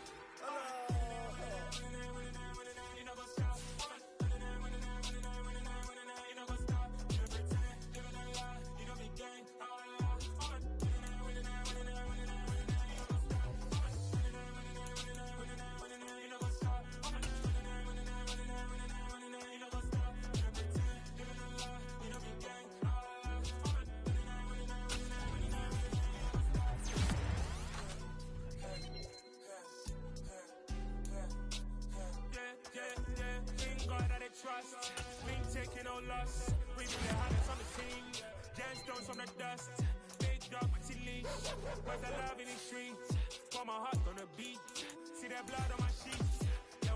Speaker 6: trust. We ain't taking no loss. We be the hottest on the team. Gemstones from the dust. Big dog with your leash. Where's the love in the streets? Pour my heart on the beat. See that blood on my sheets. Yeah,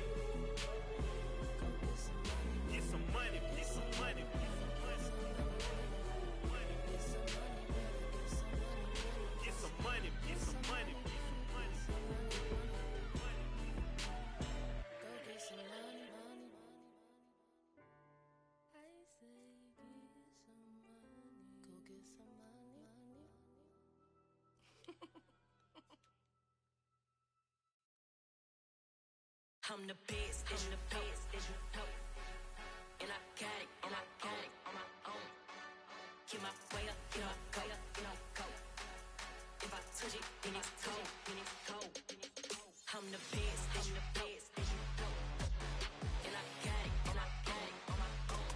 Speaker 7: I'm the best, and the best, as you know. And I got it, on my own. Get my way up, get my go, go. If I touch it, then it's cold, I'm the best, and the best, as you know. And I got it, on my own.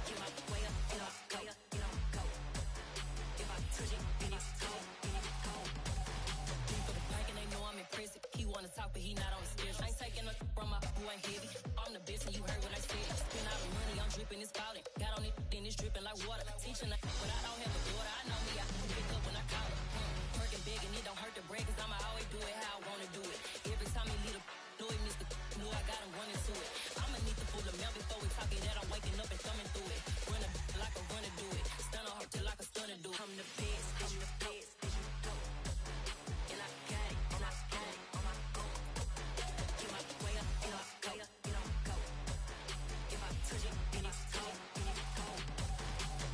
Speaker 7: Get my way up, get my go. If I touch it, then it's cold, Deep for the bank and they know I'm impressive. He wanna talk, but he not on the schedule. I ain't taking a from my boy heavy. I'm the best and you heard what I said. Spend all the money, I'm dripping, it's falling. Got on it, then it's dripping like water. Teaching but I don't have a daughter. I know me, I can pick up when I call her. Working big and it don't hurt the break, cause I'ma always do it how I wanna do it. Every time he lead a know it, Mr. Know I got him running to it. I'ma need to pull the mail before we talk it that I'm waking up and thumbing through it. Run a like a runner do it. Stun on her till like a stunner do it. I'm the best, and the best, as you know. And I got it, on my own. Get my way up, get my go. If I touch it, then it's cold,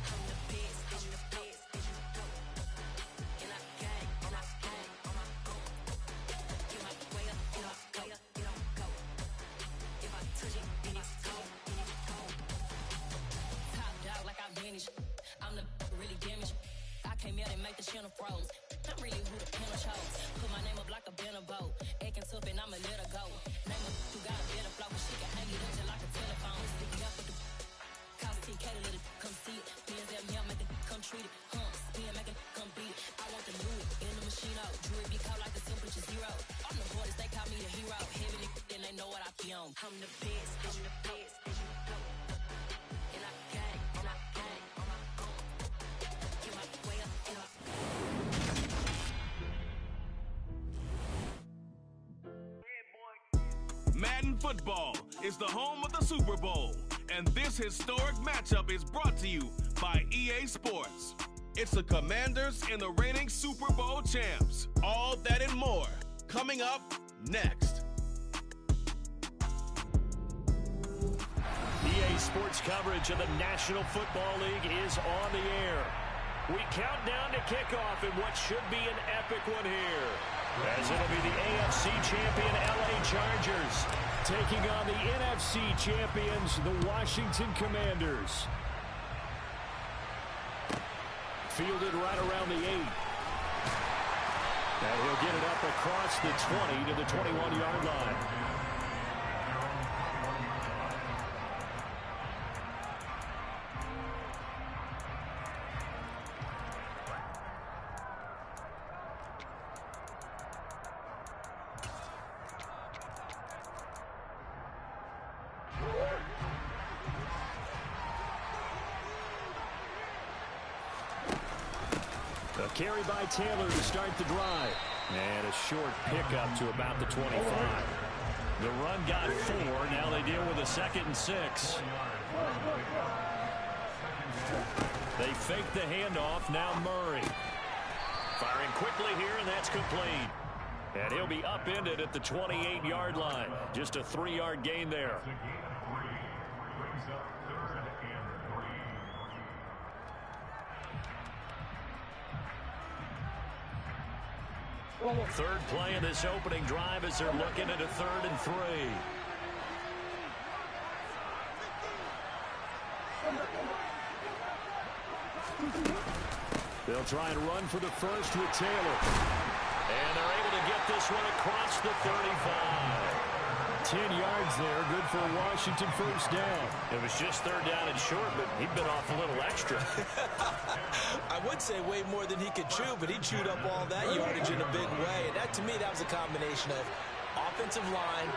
Speaker 7: I'm the best, and the best, as you know. And I got it, on my own. Get my way up, get my go. If I touch it, then it's cold, Top dog like I manage. I'm the really damaged. I came out and make the channel froze. I'm really who the panel chose. Put my name up like a banner boat. Acting tough and I'ma let her go. Name her who got a better flow, but she can hang it up just like a telephone. Stick it up with the cost 10K to let it come see it. Bands that me, I make it come treat it. Spin, make it come beat it. I want the Louis in the machine out. Jewelry be called like the temperature 0. I'm the hardest, they call me the hero. Heavy then they know what I be on. I'm the best, as you know. And I got it, on my own. Get my way up, get my
Speaker 8: Madden Football is the home of the Super Bowl, and this historic matchup is brought to you by EA Sports. It's the Commanders and the reigning Super Bowl champs. All that and more coming up next.
Speaker 1: EA Sports coverage of the National Football League is on the air. We count down to kickoff in what should be an epic one here, as it'll be the AFC champion LA Chargers taking on the NFC champions, the Washington Commanders. Fielded right around the 8. And he'll get it up across the 20 to the 21-yard line. A carry by Taylor to start the drive. And a short pickup to about the 25. The run got 4. Now they deal with a 2nd and 6. They fake the handoff. Now Murray. Firing quickly here, and that's complete. And he'll be upended at the 28-yard line. Just a 3-yard gain there. Third play of this opening drive as they're looking at a 3rd and 3. They'll try and run for the first with Taylor. And they're able to get this one across the 35. 10 yards there, good for a Washington first down. It was just 3rd down and short, but he'd been off a little extra.
Speaker 3: I would say way more than he could chew, but he chewed up all that yardage in a big way. And that, to me, that was a combination of offensive line,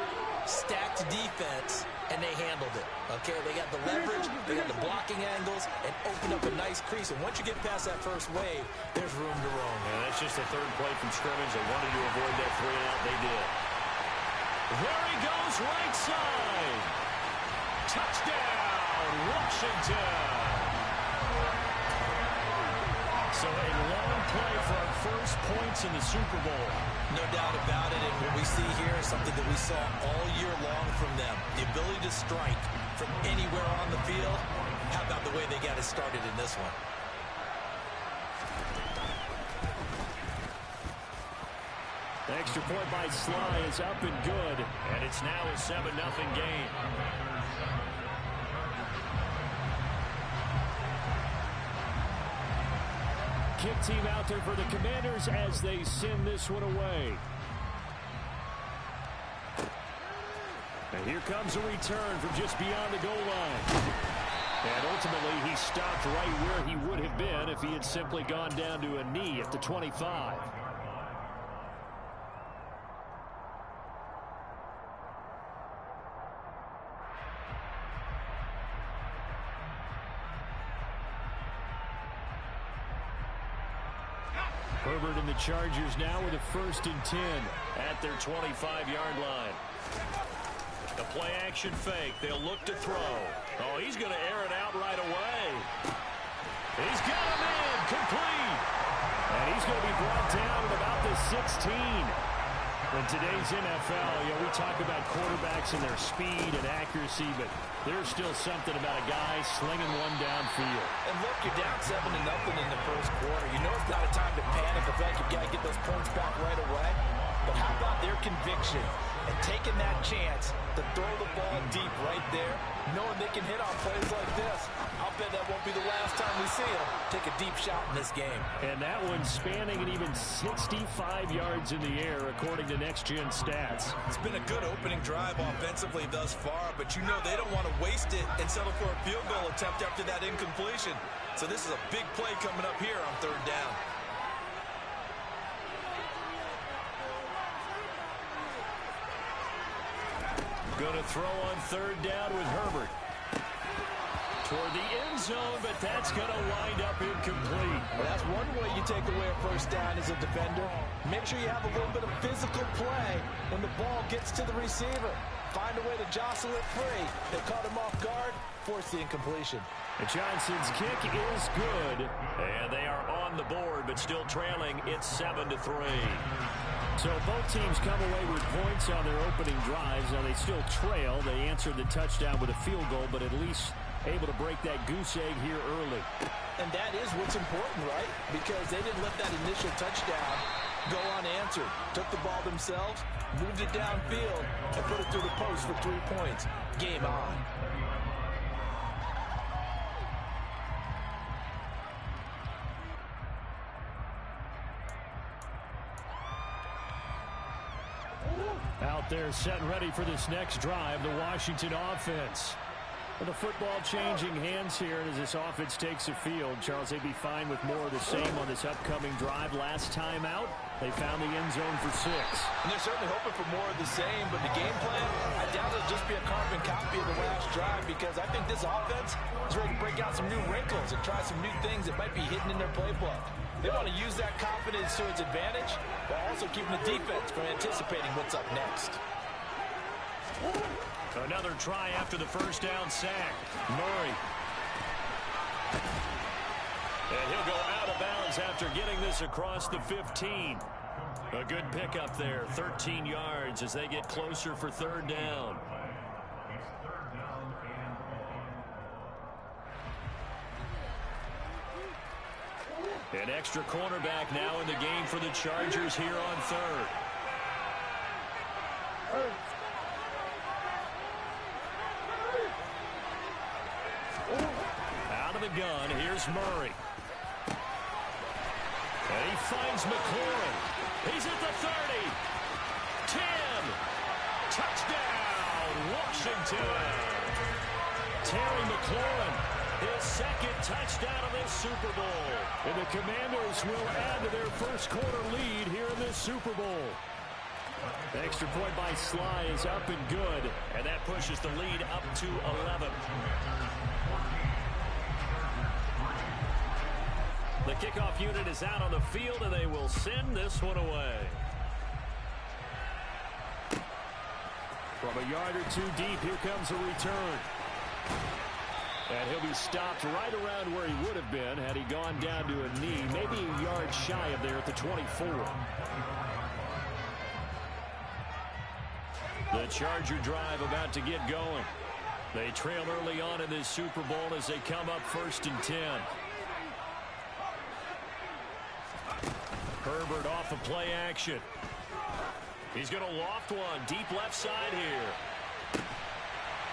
Speaker 3: stacked defense, and they handled it. Okay, they got the leverage, they got the blocking angles, and opened up a nice crease. And once you get past that first wave, there's room to roam.
Speaker 1: And that's just the 3rd play from scrimmage. They wanted to avoid that 3-and-out. They did. There he goes, right side. Touchdown, Washington. So a long play for our first points in the Super Bowl.
Speaker 3: No doubt about it, and what we see here is something that we saw all year long from them. The ability to strike from anywhere on the field. How about the way they got it started in this one?
Speaker 1: The extra point by Sly is up and good, and it's now a 7-0 game. Kick team out there for the Commanders as they send this one away. And here comes a return from just beyond the goal line. And ultimately, he stopped right where he would have been if he had simply gone down to a knee at the 25. Herbert and the Chargers now with a 1st and 10 at their 25-yard line. The play action fake. They'll look to throw. Oh, he's going to air it out right away. He's got him in. Complete. And he's going to be brought down at about the 16. In today's NFL, we talk about quarterbacks and their speed and accuracy, but there's still something about a guy slinging one downfield.
Speaker 3: And look, you're down 7-0 in the first quarter. You know it's not a time to panic. I feel like you've got to get those points back right away. But how about their conviction and taking that chance to throw the ball deep right there, knowing they can hit on plays like this? I'll bet that won't be the last time we see them take a deep shot in this game.
Speaker 1: And that one spanning an even 65 yards in the air, according to Next Gen Stats.
Speaker 3: It's been a good opening drive offensively thus far, but you know they don't want to waste it and settle for a field goal attempt after that incompletion. So this is a big play coming up here on 3rd down.
Speaker 1: Going to throw on 3rd down with Herbert. Toward the end zone, but that's going to wind up incomplete.
Speaker 3: Well, that's one way you take away a 1st down as a defender. Make sure you have a little bit of physical play when the ball gets to the receiver. Find a way to jostle it free. They caught him off guard, force the incompletion.
Speaker 1: And Johnson's kick is good. And they are on the board, but still trailing. It's 7-3. So both teams come away with points on their opening drives. Now they still trail. They answered the touchdown with a field goal, but at least able to break that goose egg here early.
Speaker 3: And that is what's important, right? Because they didn't let that initial touchdown go unanswered. Took the ball themselves, moved it downfield, and put it through the post for 3 points. Game on.
Speaker 1: Out there set and ready for this next drive, the Washington offense. With the football changing hands here as this offense takes the field. Charles, they'd be fine with more of the same on this upcoming drive. Last time out, they found the end zone for 6.
Speaker 3: And they're certainly hoping for more of the same, but the game plan, I doubt it'll just be a carbon copy of the last drive, because I think this offense is ready to break out some new wrinkles and try some new things that might be hidden in their playbook. They want to use that confidence to its advantage, while also keeping the defense from anticipating what's up next.
Speaker 1: Another try after the 1st down sack. Murray. And he'll go out of bounds after getting this across the 15. A good pickup there, 13 yards as they get closer for 3rd down. An extra cornerback now in the game for the Chargers here on 3rd. Out of the gun, here's Murray. And he finds McLaurin. He's at the 30. 10. Touchdown, Washington. Terry McLaurin, his 2nd touchdown of this Super Bowl. And the Commanders will add to their first quarter lead here in this Super Bowl. The extra point by Sly is up and good, and that pushes the lead up to 11. The kickoff unit is out on the field, and they will send this one away. From a yard or 2 deep, here comes a return. And he'll be stopped right around where he would have been had he gone down to a knee, maybe a yard shy of there at the 24. The Charger drive about to get going. They trail early on in this Super Bowl as they come up 1st and 10. Herbert off of play action. He's going to loft one deep left side here.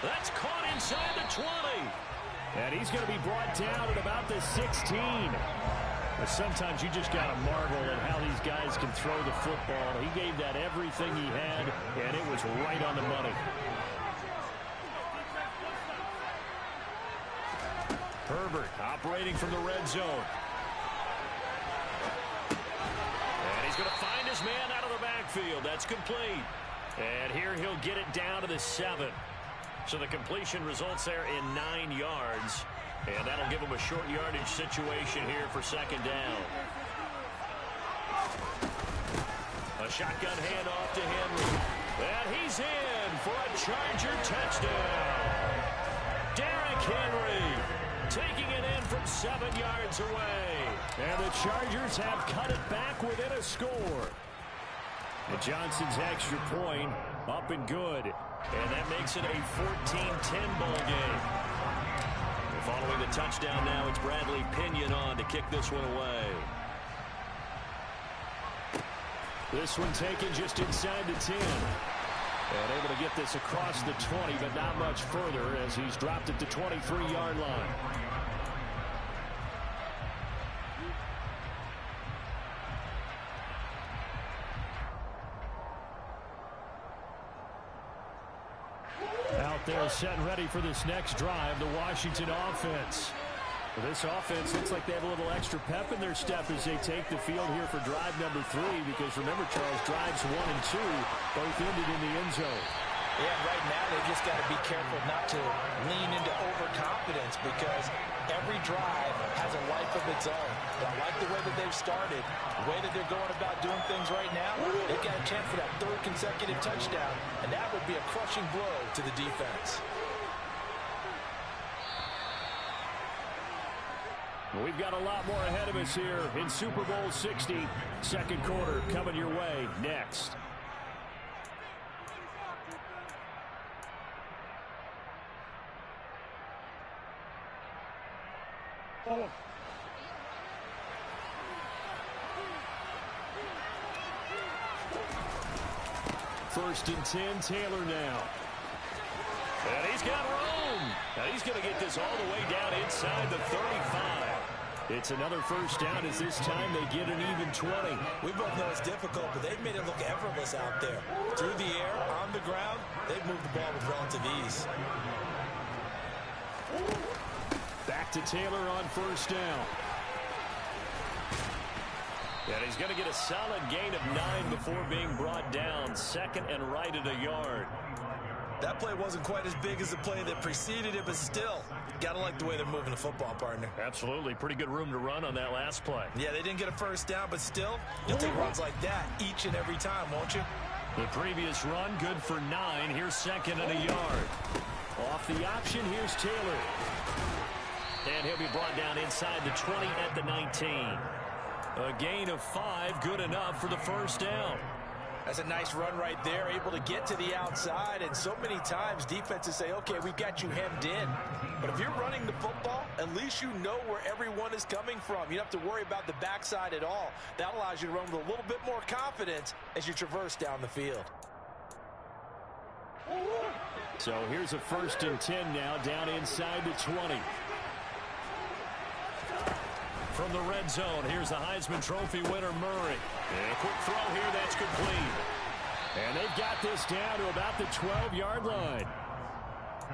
Speaker 1: That's caught inside the 20.
Speaker 9: And he's going to be brought down at about the 16. But sometimes you just got to marvel at how these guys can throw the football. He gave that everything he had, and it was right on the money. Herbert operating from the red zone.
Speaker 1: And he's going to find his man out of the backfield. That's complete. And here he'll get it down to the 7. So the completion results there in 9 yards. And that'll give him a short yardage situation here for second down. A shotgun handoff to Henry. And he's in for a Charger touchdown. Derrick Henry taking it in from 7 yards away.
Speaker 9: And the Chargers have cut it back within a score. And Johnson's extra point up and good.
Speaker 1: And that makes it a 14-10 ball game. And following the touchdown now, it's Bradley Pinion on to kick this one away.
Speaker 9: This one taken just inside the 10. And able to get this across the 20, but not much further as he's dropped it to 23-yard line. Out there set and ready for this next drive, the Washington offense. Well, this offense looks like they have a little extra pep in their step as they take the field here for drive number 3, because remember, Charles, drives 1 and 2 both ended in the end zone.
Speaker 3: Yeah, right now they've just got to be careful not to lean into overconfidence, because every drive has a life of its own. But I like the way that they've started, the way that they're going about doing things right now. They've got a chance for that 3rd consecutive touchdown, and that would be a crushing blow to the defense.
Speaker 9: We've got a lot more ahead of us here in Super Bowl 60. Second quarter coming your way next. First and 10, Taylor now.
Speaker 1: And he's got room. Now he's going to get this all the way down inside the 35.
Speaker 9: It's another first down as this time they get an even 20.
Speaker 3: We both know it's difficult, but they've made it look effortless out there. Through the air, on the ground, they've moved the ball with relative ease.
Speaker 9: Back to Taylor on first down.
Speaker 1: And he's going to get a solid gain of 9 before being brought down. Second and right at a yard.
Speaker 3: That play wasn't quite as big as the play that preceded it, but still, got to like the way they're moving the football, partner.
Speaker 1: Absolutely. Pretty good room to run on that last play.
Speaker 3: Yeah, they didn't get a first down, but still, you'll take runs like that each and every time, won't you?
Speaker 9: The previous run, good for 9. Here's second and a yard. Off the option, here's Taylor.
Speaker 1: And he'll be brought down inside the 20 at the 19. A gain of 5, good enough for the first down.
Speaker 3: That's a nice run right there, able to get to the outside, and so many times defenses say, okay, we've got you hemmed in. But if you're running the football, at least you know where everyone is coming from. You don't have to worry about the backside at all. That allows you to run with a little bit more confidence as you traverse down the field.
Speaker 9: So here's a first and 10 now, down inside the 20.
Speaker 1: From the red zone, here's the Heisman Trophy winner, Murray. And a quick throw here, that's complete.
Speaker 9: And they've got this down to about the 12-yard line.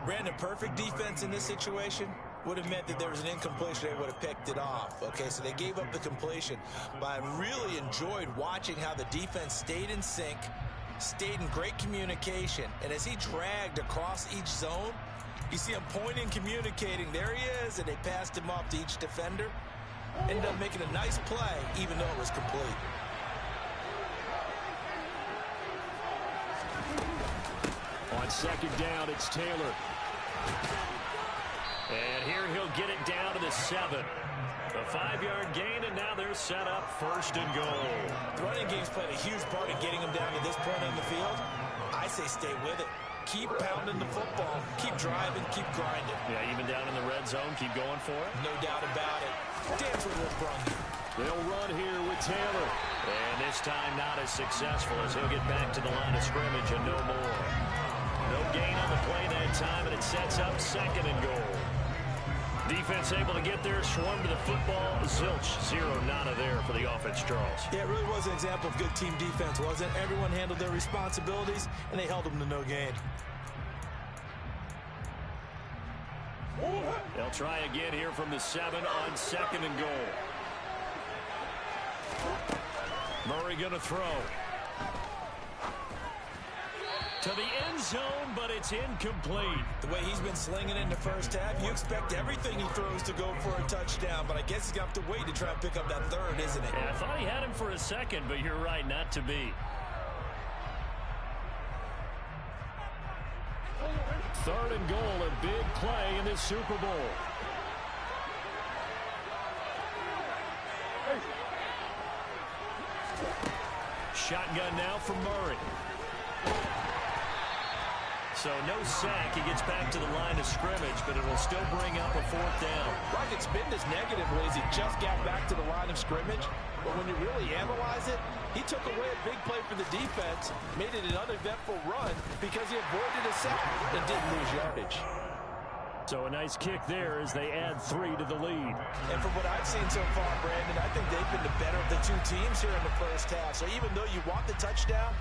Speaker 3: Brandon, perfect defense in this situation would have meant that there was an incompletion. They would have picked it off. Okay, so they gave up the completion. But I really enjoyed watching how the defense stayed in sync, stayed in great communication. And as he dragged across each zone, you see him pointing, communicating. There he is, and they passed him off to each defender. Ended up making a nice play, even though it was complete.
Speaker 9: On second down, it's Taylor.
Speaker 1: And here he'll get it down to the 7. A 5-yard gain, and now they're set up first and goal.
Speaker 3: The running game's played a huge part in getting them down to this point on the field. I say stay with it. Keep pounding the football. Keep driving. Keep grinding.
Speaker 1: Yeah, even down in the red zone, keep going for it.
Speaker 3: No doubt about it. Dance with what's brung you.
Speaker 9: They'll run here with Taylor.
Speaker 1: And this time not as successful as he'll get back to the line of scrimmage and no more. No gain on the play that time, and it sets up 2nd and goal. Defense able to get there, swarm to the football. Zilch, 0 nada there for the offense, Charles.
Speaker 3: Yeah, it really was an example of good team defense, wasn't it? Everyone handled their responsibilities, and they held them to no gain.
Speaker 9: They'll try again here from the 7 on 2nd and goal. Murray going to throw. To the end zone, but it's incomplete.
Speaker 3: The way he's been slinging in the first half, you expect everything he throws to go for a touchdown, but I guess he's going to have to wait to try and pick up that 3rd, isn't it?
Speaker 9: Yeah, I thought he had him for a second, but you're right, not to be. 3rd and goal, a big play in this Super Bowl. Shotgun now from Murray. So no sack. He gets back to the line of scrimmage, but it will still bring up a 4th down.
Speaker 3: Right, it's been as negatively as he just got back to the line of scrimmage. But when you really analyze it, he took away a big play for the defense, made it an uneventful run because he avoided a sack and didn't lose yardage.
Speaker 9: So a nice kick there as they add 3 to the lead.
Speaker 3: And from what I've seen so far, Brandon, I think they've been the better of the 2 teams here in the first half. So even though you want the touchdown,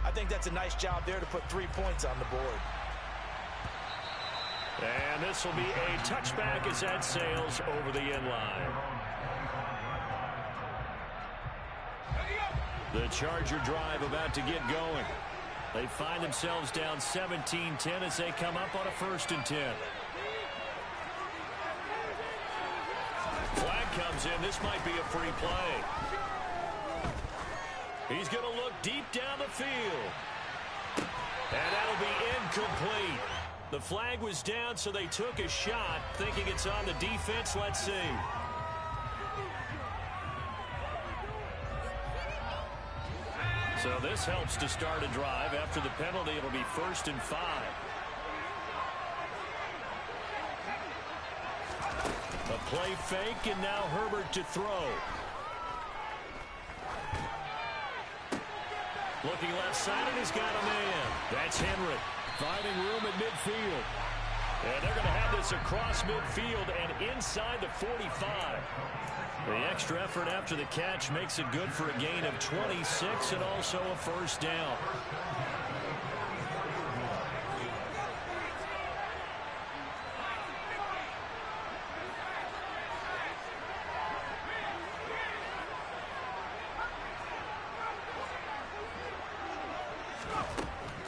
Speaker 3: I think that's a nice job there to put 3 points on the board.
Speaker 9: And this will be a touchback as that sails over the end line. The Charger drive about to get going. They find themselves down 17-10 as they come up on a 1st and 10. Flag comes in. This might be a free play. He's going to look deep down the field. And that'll be incomplete. The flag was down, so they took a shot, thinking it's on the defense. Let's see. So this helps to start a drive. After the penalty, it'll be 1st and 5. A play fake, and now Herbert to throw. Looking left side, and he's got a man. That's Henry. Finding room at midfield. And they're going to have this across midfield and inside the 45. The extra effort after the catch makes it good for a gain of 26 and also a 1st down.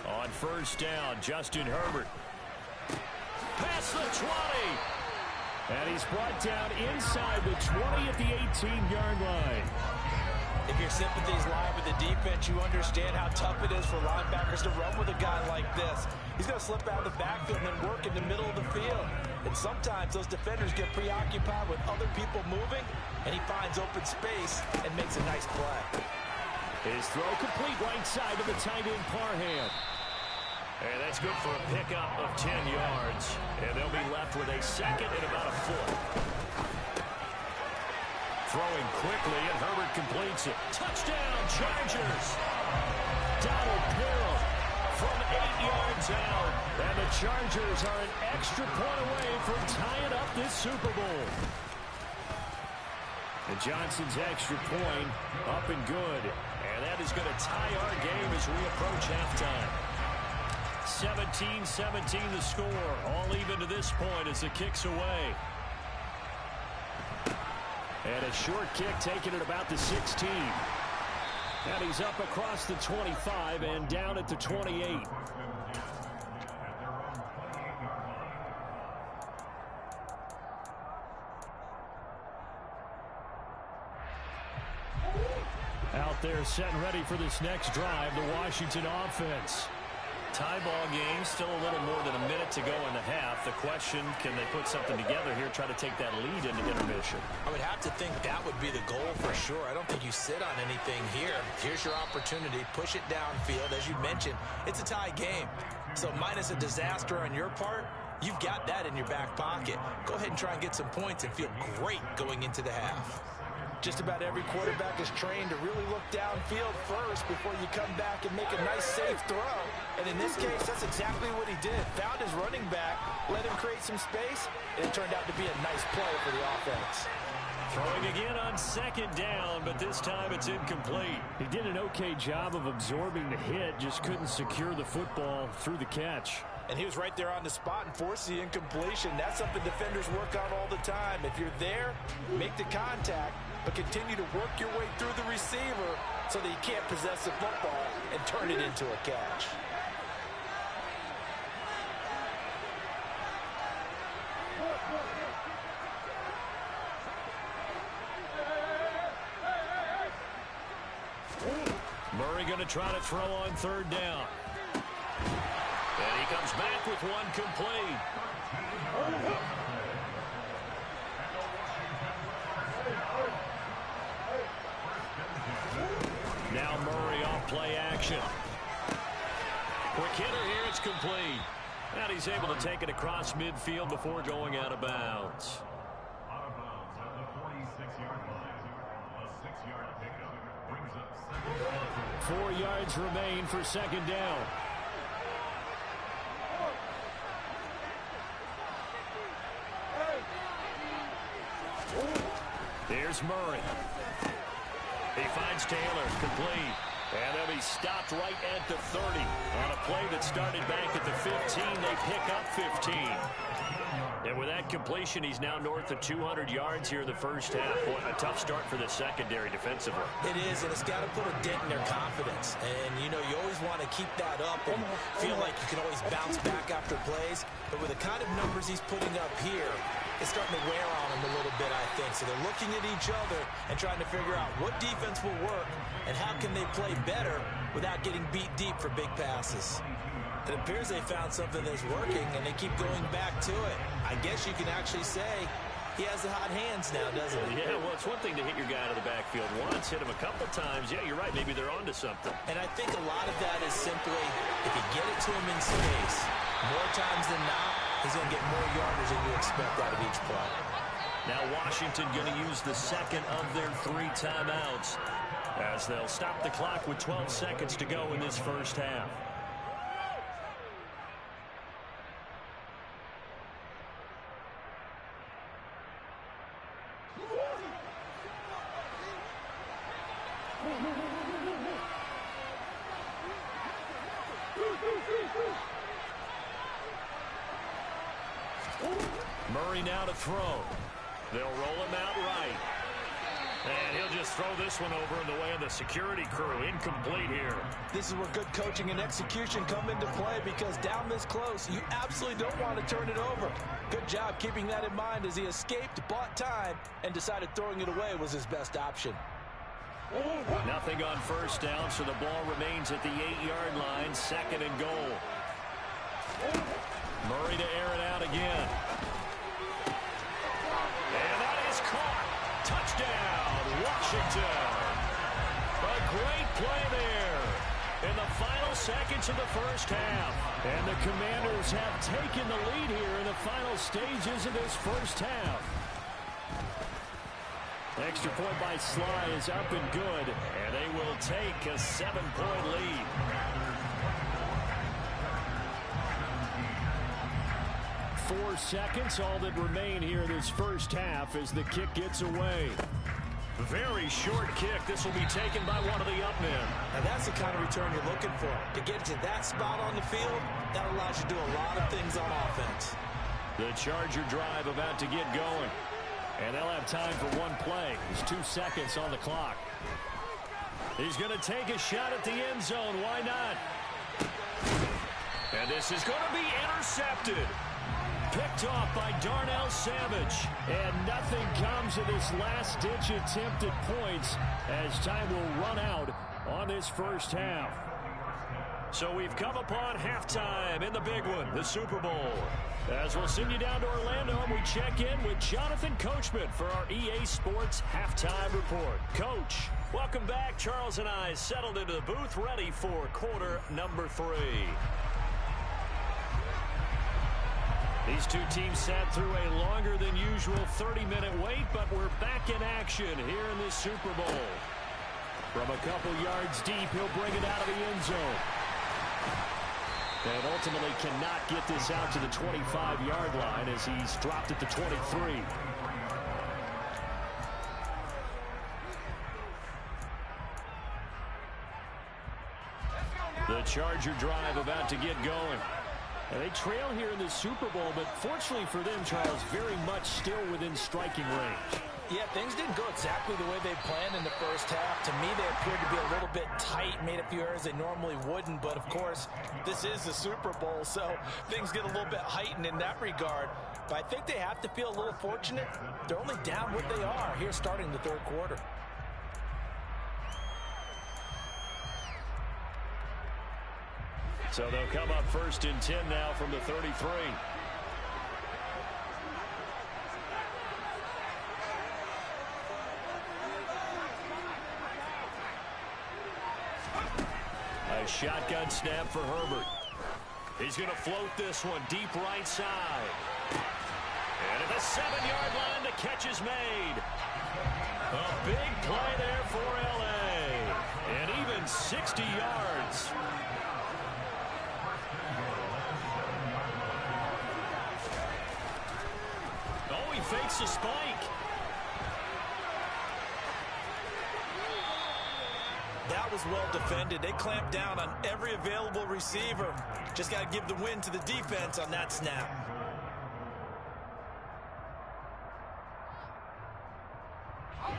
Speaker 9: On 1st down, Justin Herbert. Past the 20. And he's brought down inside the 20 at the 18-yard line.
Speaker 3: If your sympathies lie with the defense, you understand how tough it is for linebackers to run with a guy like this. He's going to slip out of the backfield and then work in the middle of the field. And sometimes those defenders get preoccupied with other people moving, and he finds open space and makes a nice play.
Speaker 9: His throw complete right side to the tight end Parham. And that's good for a pickup of 10 yards. And they'll be left with a 2nd and about a 4th. Throwing quickly, and Herbert completes it. Touchdown, Chargers! Donald Carroll from 8 yards out. And the Chargers are an extra point away from tying up this Super Bowl. And Johnson's extra point up and good. And that is going to tie our game as we approach halftime. 17-17 the score. All even to this point as the kick's away. And a short kick taken at about the 16. And he's up across the 25 and down at the 28. Out there set and ready for this next drive, the Washington offense. Tie ball game, still a little more than a minute to go in the half. The question, can they put something together here, try to take that lead into intermission?
Speaker 3: I would have to think that would be the goal for sure. I don't think you sit on anything here. Here's your opportunity. Push it downfield. As you mentioned, it's a tie game. So minus a disaster on your part, you've got that in your back pocket. Go ahead and try and get some points and feel great going into the half. Just about every quarterback is trained to really look downfield first before you come back and make a nice, safe throw. And in this case, that's exactly what he did. Found his running back, let him create some space, and it turned out to be a nice play for the offense.
Speaker 9: Throwing again on second down, but this time it's incomplete. He did an okay job of absorbing the hit, just couldn't secure the football through the catch.
Speaker 3: And he was right there on the spot and forced the incompletion. That's something defenders work on all the time. If you're there, make the contact, but continue to work your way through the receiver so that you can't possess the football and turn it into a catch.
Speaker 9: Murray going to try to throw on third down.
Speaker 1: And he comes back with one complete.
Speaker 9: Now Murray off play action.
Speaker 1: Quick hitter here, it's complete.
Speaker 9: And he's able to take it across midfield before going out of bounds.
Speaker 2: Out of bounds at the 46-yard line. A 6-yard pickup brings up
Speaker 9: 4 yards remain for second down. Here's Murray.
Speaker 1: He finds Taylor, complete.
Speaker 9: And they'll be stopped right at the 30. On a play that started back at the 15, they pick up 15. And with that completion, he's now north of 200 yards here in the first half. Boy, a tough start for the secondary defensively.
Speaker 3: It is, and it's got to put a dent in their confidence. And, you know, you always want to keep that up and feel like you can always bounce back after plays. But with the kind of numbers he's putting up here, it's starting to wear on them a little bit, I think. So they're looking at each other and trying to figure out what defense will work and how can they play better without getting beat deep for big passes. It appears they found something that's working, and they keep going back to it. I guess you can actually say he has the hot hands now, doesn't he?
Speaker 9: Yeah, well, it's one thing to hit your guy out of the backfield once, hit him a couple times. Yeah, you're right. Maybe they're onto something.
Speaker 3: And I think a lot of that is simply if you get it to him in space, more times than not, he's going to get more yardage than you expect out of each play.
Speaker 9: Now Washington going to use the second of their 3 timeouts as they'll stop the clock with 12 seconds to go in this first half. Murray now to throw. They'll roll him out right. And he'll just throw this one over in the way of the security crew. Incomplete here.
Speaker 3: This is where good coaching and execution come into play, because down this close, you absolutely don't want to turn it over. Good job keeping that in mind as he escaped, bought time, and decided throwing it away was his best option.
Speaker 9: Nothing on first down, so the ball remains at the 8-yard line, 2nd and goal. Murray to air it out again. And that is caught. Touchdown, Washington. A great play there in the final seconds of the first half. And the Commanders have taken the lead here in the final stages of this first half. Extra point by Sly is up and good, and they will take a 7-point lead. Four seconds, all that remain here this first half as the kick gets away. Very short kick. This will be taken by one of the up men.
Speaker 3: Now that's the kind of return you're looking for. To get to that spot on the field, that allows you to do a lot of things on offense.
Speaker 9: The Charger drive about to get going. And they'll have time for one play. There's 2 seconds on the clock. He's going to take a shot at the end zone. Why not? And this is going to be intercepted. Picked off by Darnell Savage. And nothing comes of this last-ditch attempt at points as time will run out on this first half. So we've come upon halftime in the big one, the Super Bowl. As we'll send you down to Orlando, and we check in with Jonathan Coachman for our EA Sports Halftime Report. Coach, welcome back. Charles and I settled into the booth, ready for quarter number 3. These two teams sat through a longer than usual 30-minute wait, but we're back in action here in this Super Bowl. From a couple yards deep, he'll bring it out of the end zone. And ultimately cannot get this out to the 25-yard line as he's dropped at the 23. The Charger drive about to get going. And they trail here in the Super Bowl, but fortunately for them, Charles, very much still within striking range.
Speaker 3: Yeah, things didn't go exactly the way they planned in the first half. To me, they appeared to be a little bit tight, made a few errors they normally wouldn't. But, of course, this is the Super Bowl, so things get a little bit heightened in that regard. But I think they have to feel a little fortunate. They're only down what they are here starting the third quarter.
Speaker 9: So they'll come up 1st and 10 now from the 33. A shotgun snap for Herbert. He's going to float this one deep right side. And at the 7-yard line, the catch is made. A big play there for L.A. And even 60 yards. Oh, he fakes a spike.
Speaker 3: That was well defended. They clamped down on every available receiver. Just got to give the win to the defense on that snap.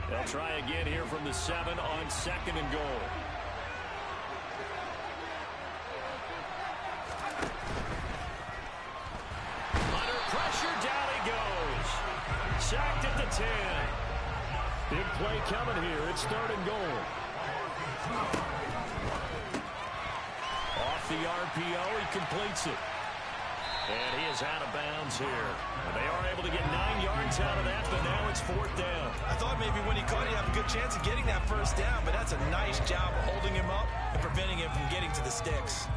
Speaker 9: They'll try again here from the 7 on 2nd and goal. Under pressure, down he goes. Sacked at the 10. Big play coming here. It's 3rd and goal. Off the RPO, he completes it. And he is out of bounds here. And they are able to get 9 yards out of that, but now it's 4th down.
Speaker 3: I thought maybe when he caught it, he'd have a good chance of getting that 1st down, but that's a nice job of holding him up and preventing him from getting to the sticks.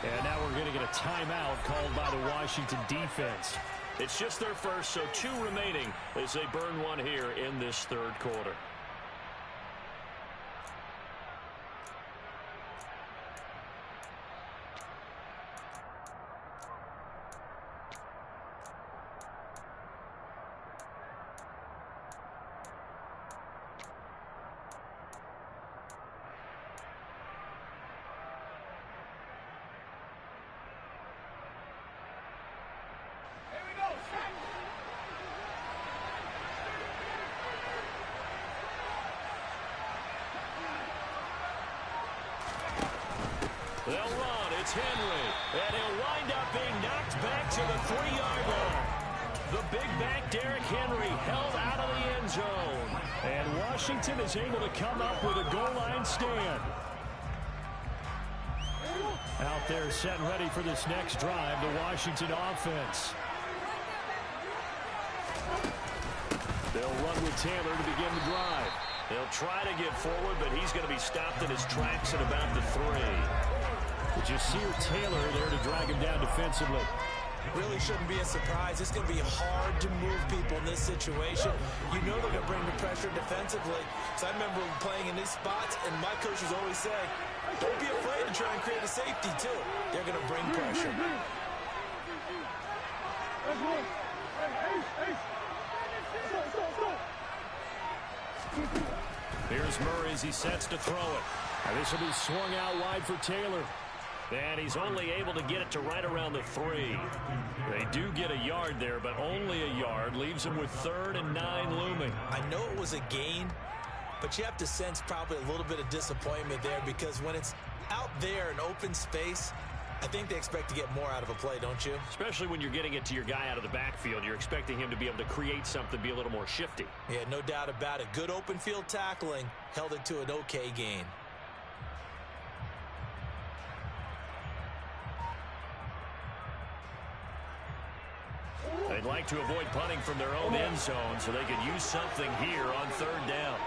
Speaker 9: And now we're going to get a timeout called by the Washington defense. It's just their first, so 2 remaining as they burn one here in this 3rd quarter. They'll run. It's Henry. And he'll wind up being knocked back to the 3-yard line. The big back, Derrick Henry, held out of the end zone. And Washington is able to come up with a goal line stand. Out there set and ready for this next drive, the Washington offense. They'll run with Taylor to begin the drive. They'll try to get forward, but he's going to be stopped in his tracks at about the 3. But you see Taylor there to drag him down defensively.
Speaker 3: Really shouldn't be a surprise. It's going to be hard to move people in this situation. You know they're going to bring the pressure defensively. So I remember playing in these spots, and my coaches always say, don't be afraid to try and create a safety, too. They're going to bring pressure.
Speaker 9: Here's Murray as he sets to throw it. And this will be swung out wide for Taylor. And he's only able to get it to right around the 3. They do get a yard there, but only a yard. Leaves him with 3rd and 9 looming.
Speaker 3: I know it was a gain, but you have to sense probably a little bit of disappointment there because when it's out there in open space, I think they expect to get more out of a play, don't you?
Speaker 9: Especially when you're getting it to your guy out of the backfield. You're expecting him to be able to create something, be a little more shifty.
Speaker 3: Yeah, no doubt about it. Good open field tackling held it to an okay gain.
Speaker 9: They'd like to avoid punting from their own end zone so they could use something here on third down.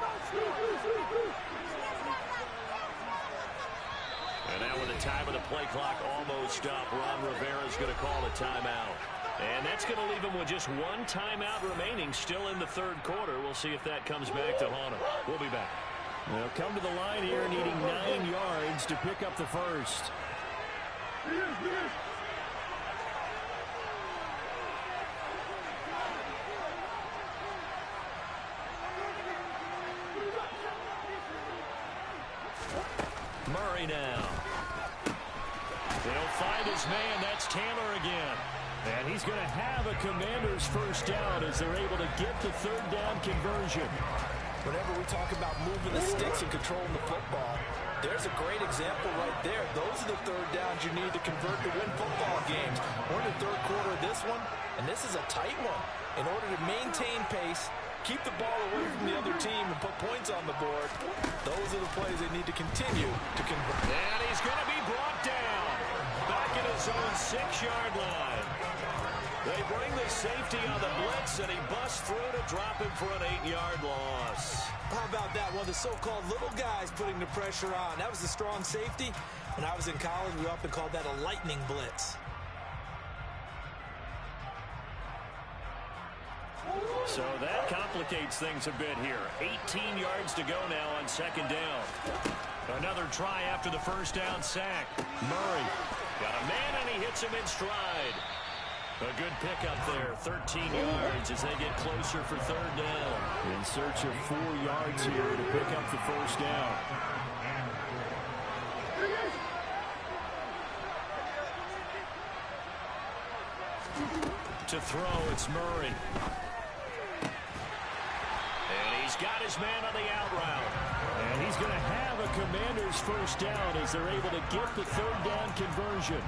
Speaker 9: And now with the time of the play clock almost up, Ron Rivera's going to call a timeout. And that's going to leave him with just one timeout remaining still in the third quarter. We'll see if that comes back to haunt him. We'll be back. They'll come to the line here needing 9 yards to pick up the first. Murray now. They'll find his man. That's Taylor again. And he's going to have a Commanders first down as they're able to get the third down conversion.
Speaker 3: Whenever we talk about moving the sticks and controlling the football, there's a great example right there. Those are the third downs you need to convert to win football games. We're in the third quarter of this one, and this is a tight one. In order to maintain pace, keep the ball away from the other team and put points on the board, those are the plays they need to continue to convert.
Speaker 9: And he's going to be brought down back at his own 6-yard line. They bring the safety on the blitz, and he busts through to drop him for an 8-yard loss.
Speaker 3: How about that? One of the so-called little guys putting the pressure on. That was a strong safety. When I was in college, we often called that a lightning blitz.
Speaker 9: So that complicates things a bit here. 18 yards to go now on second down. Another try after the first down sack. Murray got a man, and he hits him in stride. A good pickup there, 13 yards as they get closer for third down. In search of 4 yards here to pick up the first down. To throw, it's Murray. And he's got his man on the out route. And he's going to have a Commanders first down as they're able to get the third down conversion.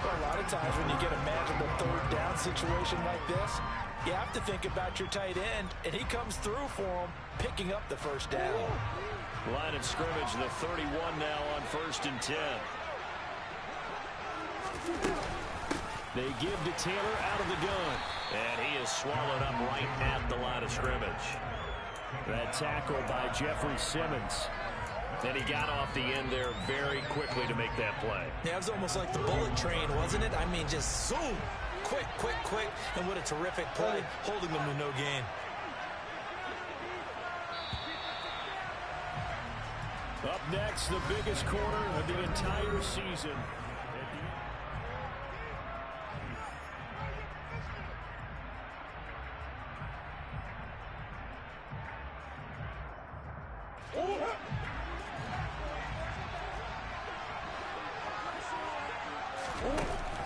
Speaker 3: Well, a lot of times when you get a magical third down situation like this, you have to think about your tight end, and he comes through for him, picking up the first down.
Speaker 9: Line of scrimmage, the 31 now on 1st and 10. They give to Taylor out of the gun. And he is swallowed up right at the line of scrimmage. That tackle by Jeffrey Simmons. And he got off the end there very quickly to make that play.
Speaker 3: Yeah, it was almost like the bullet train, wasn't it? I mean, just zoom. Quick, quick, quick. And what a terrific play, holding them to no gain.
Speaker 9: Up next, the biggest quarter of the entire season.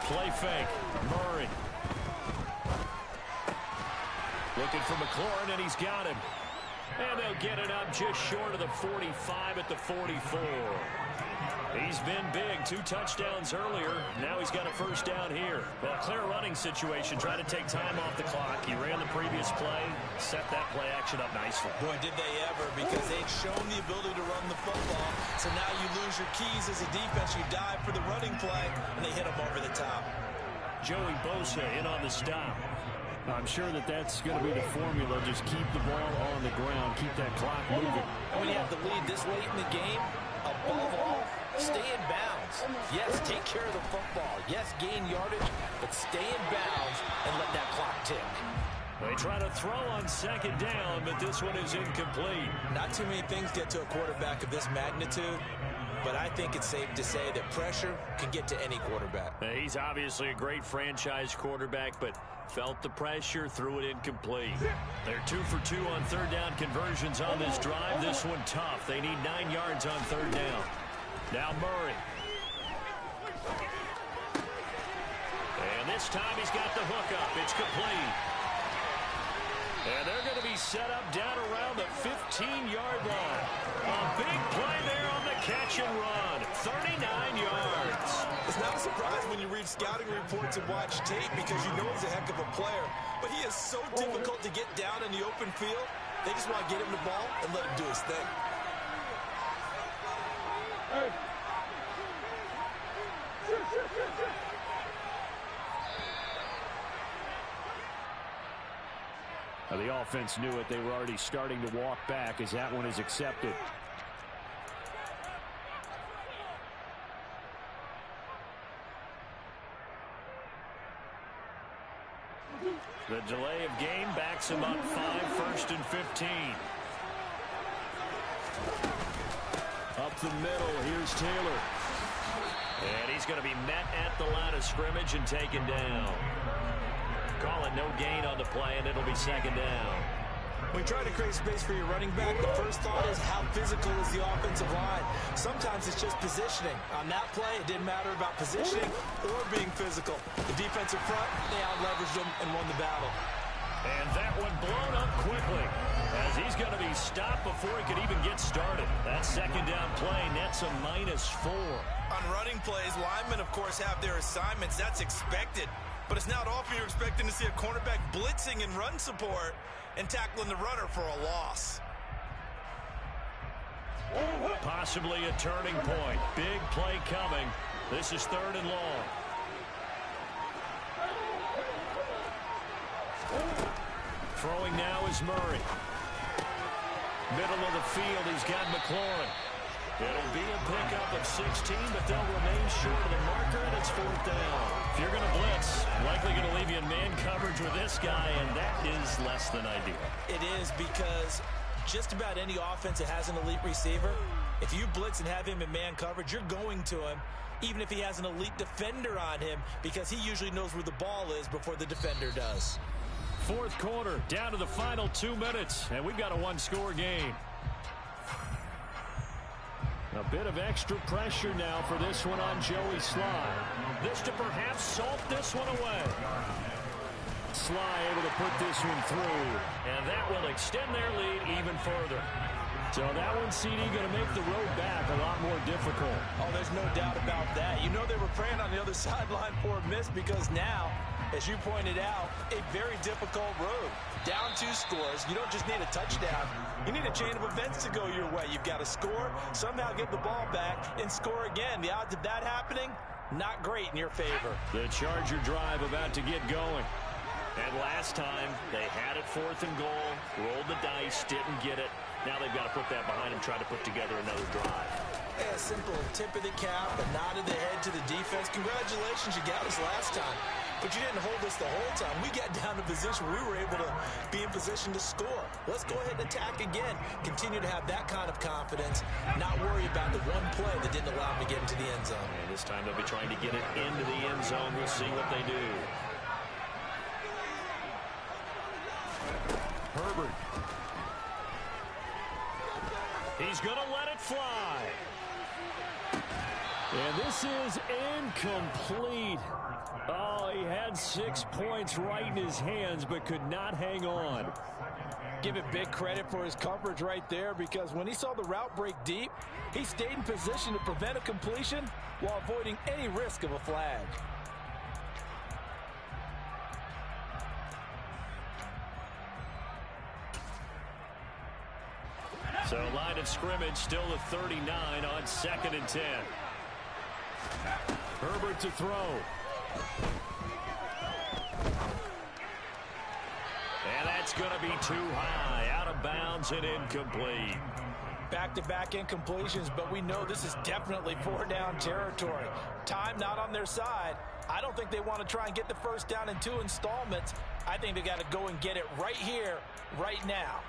Speaker 9: Play fake. Murray. Looking for McLaurin, and he's got him. And they'll get it up just short of the 45 at the 44. He's been big. 2 touchdowns earlier. Now he's got a first down here. Well, clear running situation. Trying to take time off the clock. He ran the previous play. Set that play action up nicely.
Speaker 3: Boy, did they ever, because they'd shown the ability to run the football. So now you lose your keys as a defense. You dive for the running play, and they hit him over the top.
Speaker 9: Joey Bosa in on the stop. I'm sure that that's going to be the formula. Just keep the ball on the ground. Keep that clock moving.
Speaker 3: And when you have the lead this late in the game, above all, stay in bounds. Yes, take care of the football. Yes, gain yardage, but stay in bounds and let that clock tick.
Speaker 9: They try to throw on second down, but this one is incomplete.
Speaker 3: Not too many things get to a quarterback of this magnitude, but I think it's safe to say that pressure can get to any quarterback.
Speaker 9: He's obviously a great franchise quarterback, but felt the pressure, threw it incomplete. They're 2 for 2 on third down conversions on this drive. This one tough. They need 9 yards on third down. Now Murray. And this time he's got the hook up. It's complete. And they're going to be set up down around the 15-yard line. A big play there on the catch and run. 39 yards.
Speaker 3: It's not a surprise when you read scouting reports and watch tape because you know he's a heck of a player. But he is so difficult to get down in the open field. They just want to get him the ball and let him do his thing.
Speaker 9: Now the offense knew it. They were already starting to walk back as that one is accepted. The delay of game backs him up 5, 1st and 15. Up the middle, here's Taylor. And he's going to be met at the line of scrimmage and taken down. Call it no gain on the play, and it'll be 2nd down.
Speaker 3: When you try to create space for your running back, the first thought is how physical is the offensive line. Sometimes it's just positioning. On that play, it didn't matter about positioning or being physical. The defensive front, they out-leveraged them and won the battle.
Speaker 9: And that one blown up quickly as he's going to be stopped before he could even get started. That 2nd down play nets a -4.
Speaker 10: On running plays, linemen, of course, have their assignments. That's expected. But it's not often you're expecting to see a cornerback blitzing in run support and tackling the runner for a loss.
Speaker 9: Possibly a turning point. Big play coming. This is 3rd and long. Throwing now is Murray. Middle of the field, he's got McLaurin. It'll be a pickup of 16, but they'll remain short of the marker, and it's 4th down. If you're going to blitz, likely going to leave you in man coverage with this guy, and that is less than ideal.
Speaker 3: It is because just about any offense that has an elite receiver, if you blitz and have him in man coverage, you're going to him, even if he has an elite defender on him, because he usually knows where the ball is before the defender does.
Speaker 9: 4th quarter, down to the final 2 minutes, and we've got a 1-score game. A bit of extra pressure now for this one on Joey Sly. This to perhaps salt this one away. Sly able to put this one through, and that will extend their lead even further. So that one, CD, going to make the road back a lot more difficult.
Speaker 3: Oh, there's no doubt about that. You know they were praying on the other sideline for a miss because now, as you pointed out, a very difficult road. Down 2 scores. You don't just need a touchdown. You need a chain of events to go your way. You've got to score, somehow get the ball back, and score again. The odds of that happening, not great in your favor.
Speaker 9: The Charger drive about to get going. And last time, they had it 4th and goal, rolled the dice, didn't get it. Now they've got to put that behind them, try to put together another drive.
Speaker 3: A simple tip of the cap, a nod of the head to the defense. Congratulations, you got us last time. But you didn't hold us the whole time. We got down to position where we were able to be in position to score. Let's go ahead and attack again. Continue to have that kind of confidence. Not worry about the one play that didn't allow them to get into the end zone.
Speaker 9: And this time they'll be trying to get it into the end zone. We'll see what they do. Herbert. He's going to let it fly. And this is incomplete. Oh, he had 6 points right in his hands, but could not hang on.
Speaker 3: Give it big credit for his coverage right there, because when he saw the route break deep, he stayed in position to prevent a completion while avoiding any risk of a flag.
Speaker 9: So line of scrimmage still at 39 on 2nd and 10. Herbert to throw. And that's going to be too high. Out of bounds and incomplete.
Speaker 3: Back-to-back incompletions, but we know this is definitely 4-down territory. Time not on their side. I don't think they want to try and get the first down in 2 installments. I think they got to go and get it right here, right now.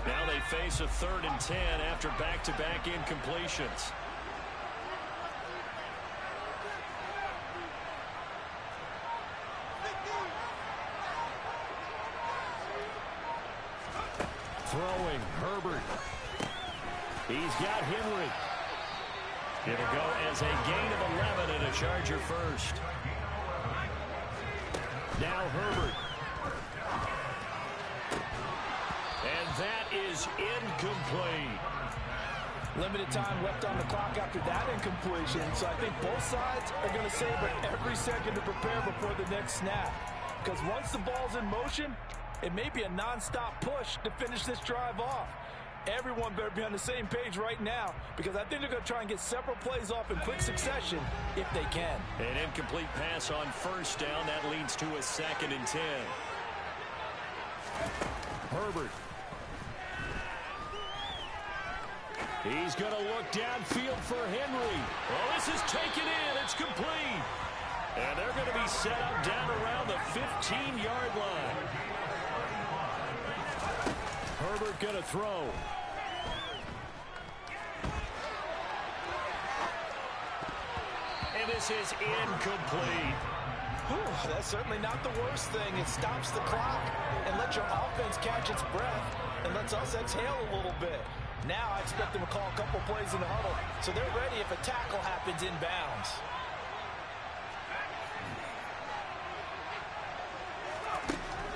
Speaker 9: Now they face a 3rd and 10 after back-to-back incompletions. Throwing, Herbert. He's got Henry. It'll go as a gain of 11 and a Charger first. Now Herbert. And that is incomplete.
Speaker 11: Limited time left on the clock after that incompletion, so I think both sides are going to savor every second to prepare before the next snap. Because once the ball's in motion, it may be a non-stop push to finish this drive off. Everyone better be on the same page right now, because I think they're going to try and get several plays off in quick succession if they can.
Speaker 9: An incomplete pass on first down. That leads to a 2nd and 10. Herbert. He's going to look downfield for Henry. Oh, this is taken in. It's complete. And they're going to be set up down around the 15-yard line. Herbert going to throw. And this is incomplete.
Speaker 11: Whew, that's certainly not the worst thing. It stops the clock and lets your offense catch its breath and lets us exhale a little bit. Now I expect them to call a couple plays in the huddle, so they're ready if a tackle happens inbounds.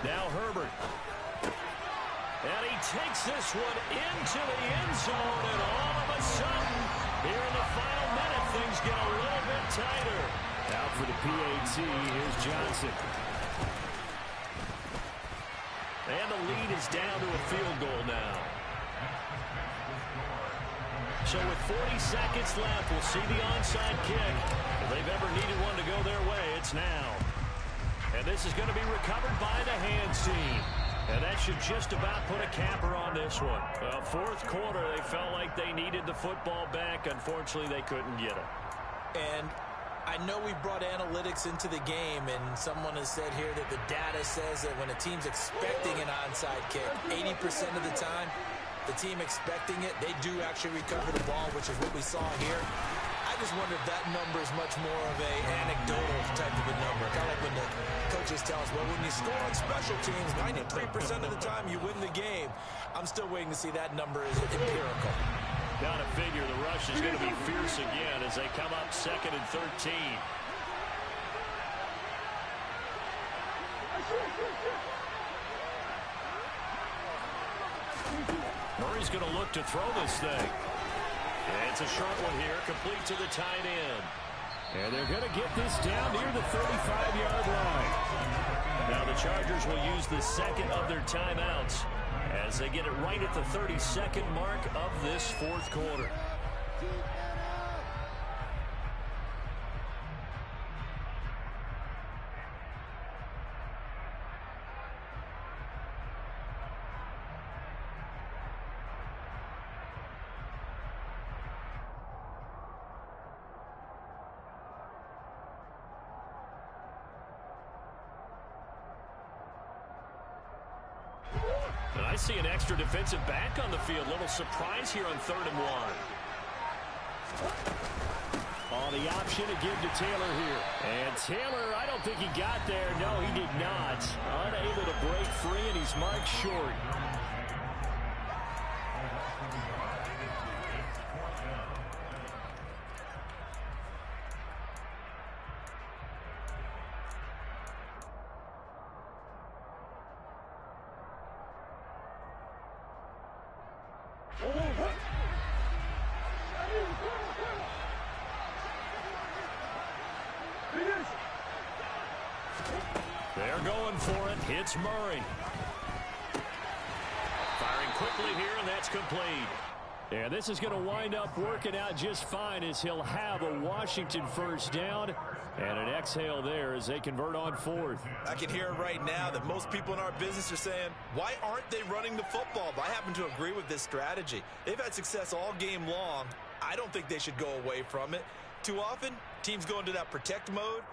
Speaker 9: Now Herbert. And he takes this one into the end zone, and all of a sudden, here in the final minute, things get a little bit tighter. Out for the PAT, here's Johnson. And the lead is down to a field goal now. So with 40 seconds left, we'll see the onside kick. If they've ever needed one to go their way, it's now. And this is going to be recovered by the hands team. And that should just about put a capper on this one. Fourth quarter, they felt like they needed the football back. Unfortunately, they couldn't get it.
Speaker 3: And I know we brought analytics into the game, and someone has said here that the data says that when a team's expecting an onside kick, 80% of the time, the team expecting it, they do actually recover the ball, which is what we saw here. I just wonder if that number is much more of a anecdotal type of a number. Kind of like when the coaches tell us, well, when you score on special teams, 93% of the time you win the game. I'm still waiting to see that number is empirical.
Speaker 9: Gotta figure the rush is going to be fierce again as they come up 2nd and 13. Murray's going to look to throw this thing. And it's a short one here, complete to the tight end. And they're going to get this down near the 35-yard line. Now the Chargers will use the second of their timeouts as they get it right at the 32nd mark of this fourth quarter. And I see an extra defensive back on the field. Little surprise here on 3rd and 1. On the option to give to Taylor here. And Taylor, I don't think he got there. No, he did not. Unable to break free, and he's marked short. They're going for it. It's Murray. Firing quickly here, and that's complete. Yeah, this is going to wind up working out just fine as he'll have a Washington first down and an exhale there as they convert on 4th.
Speaker 10: I can hear it right now that most people in our business are saying, why aren't they running the football? But I happen to agree with this strategy. They've had success all game long. I don't think they should go away from it. Too often, teams go into that protect mode.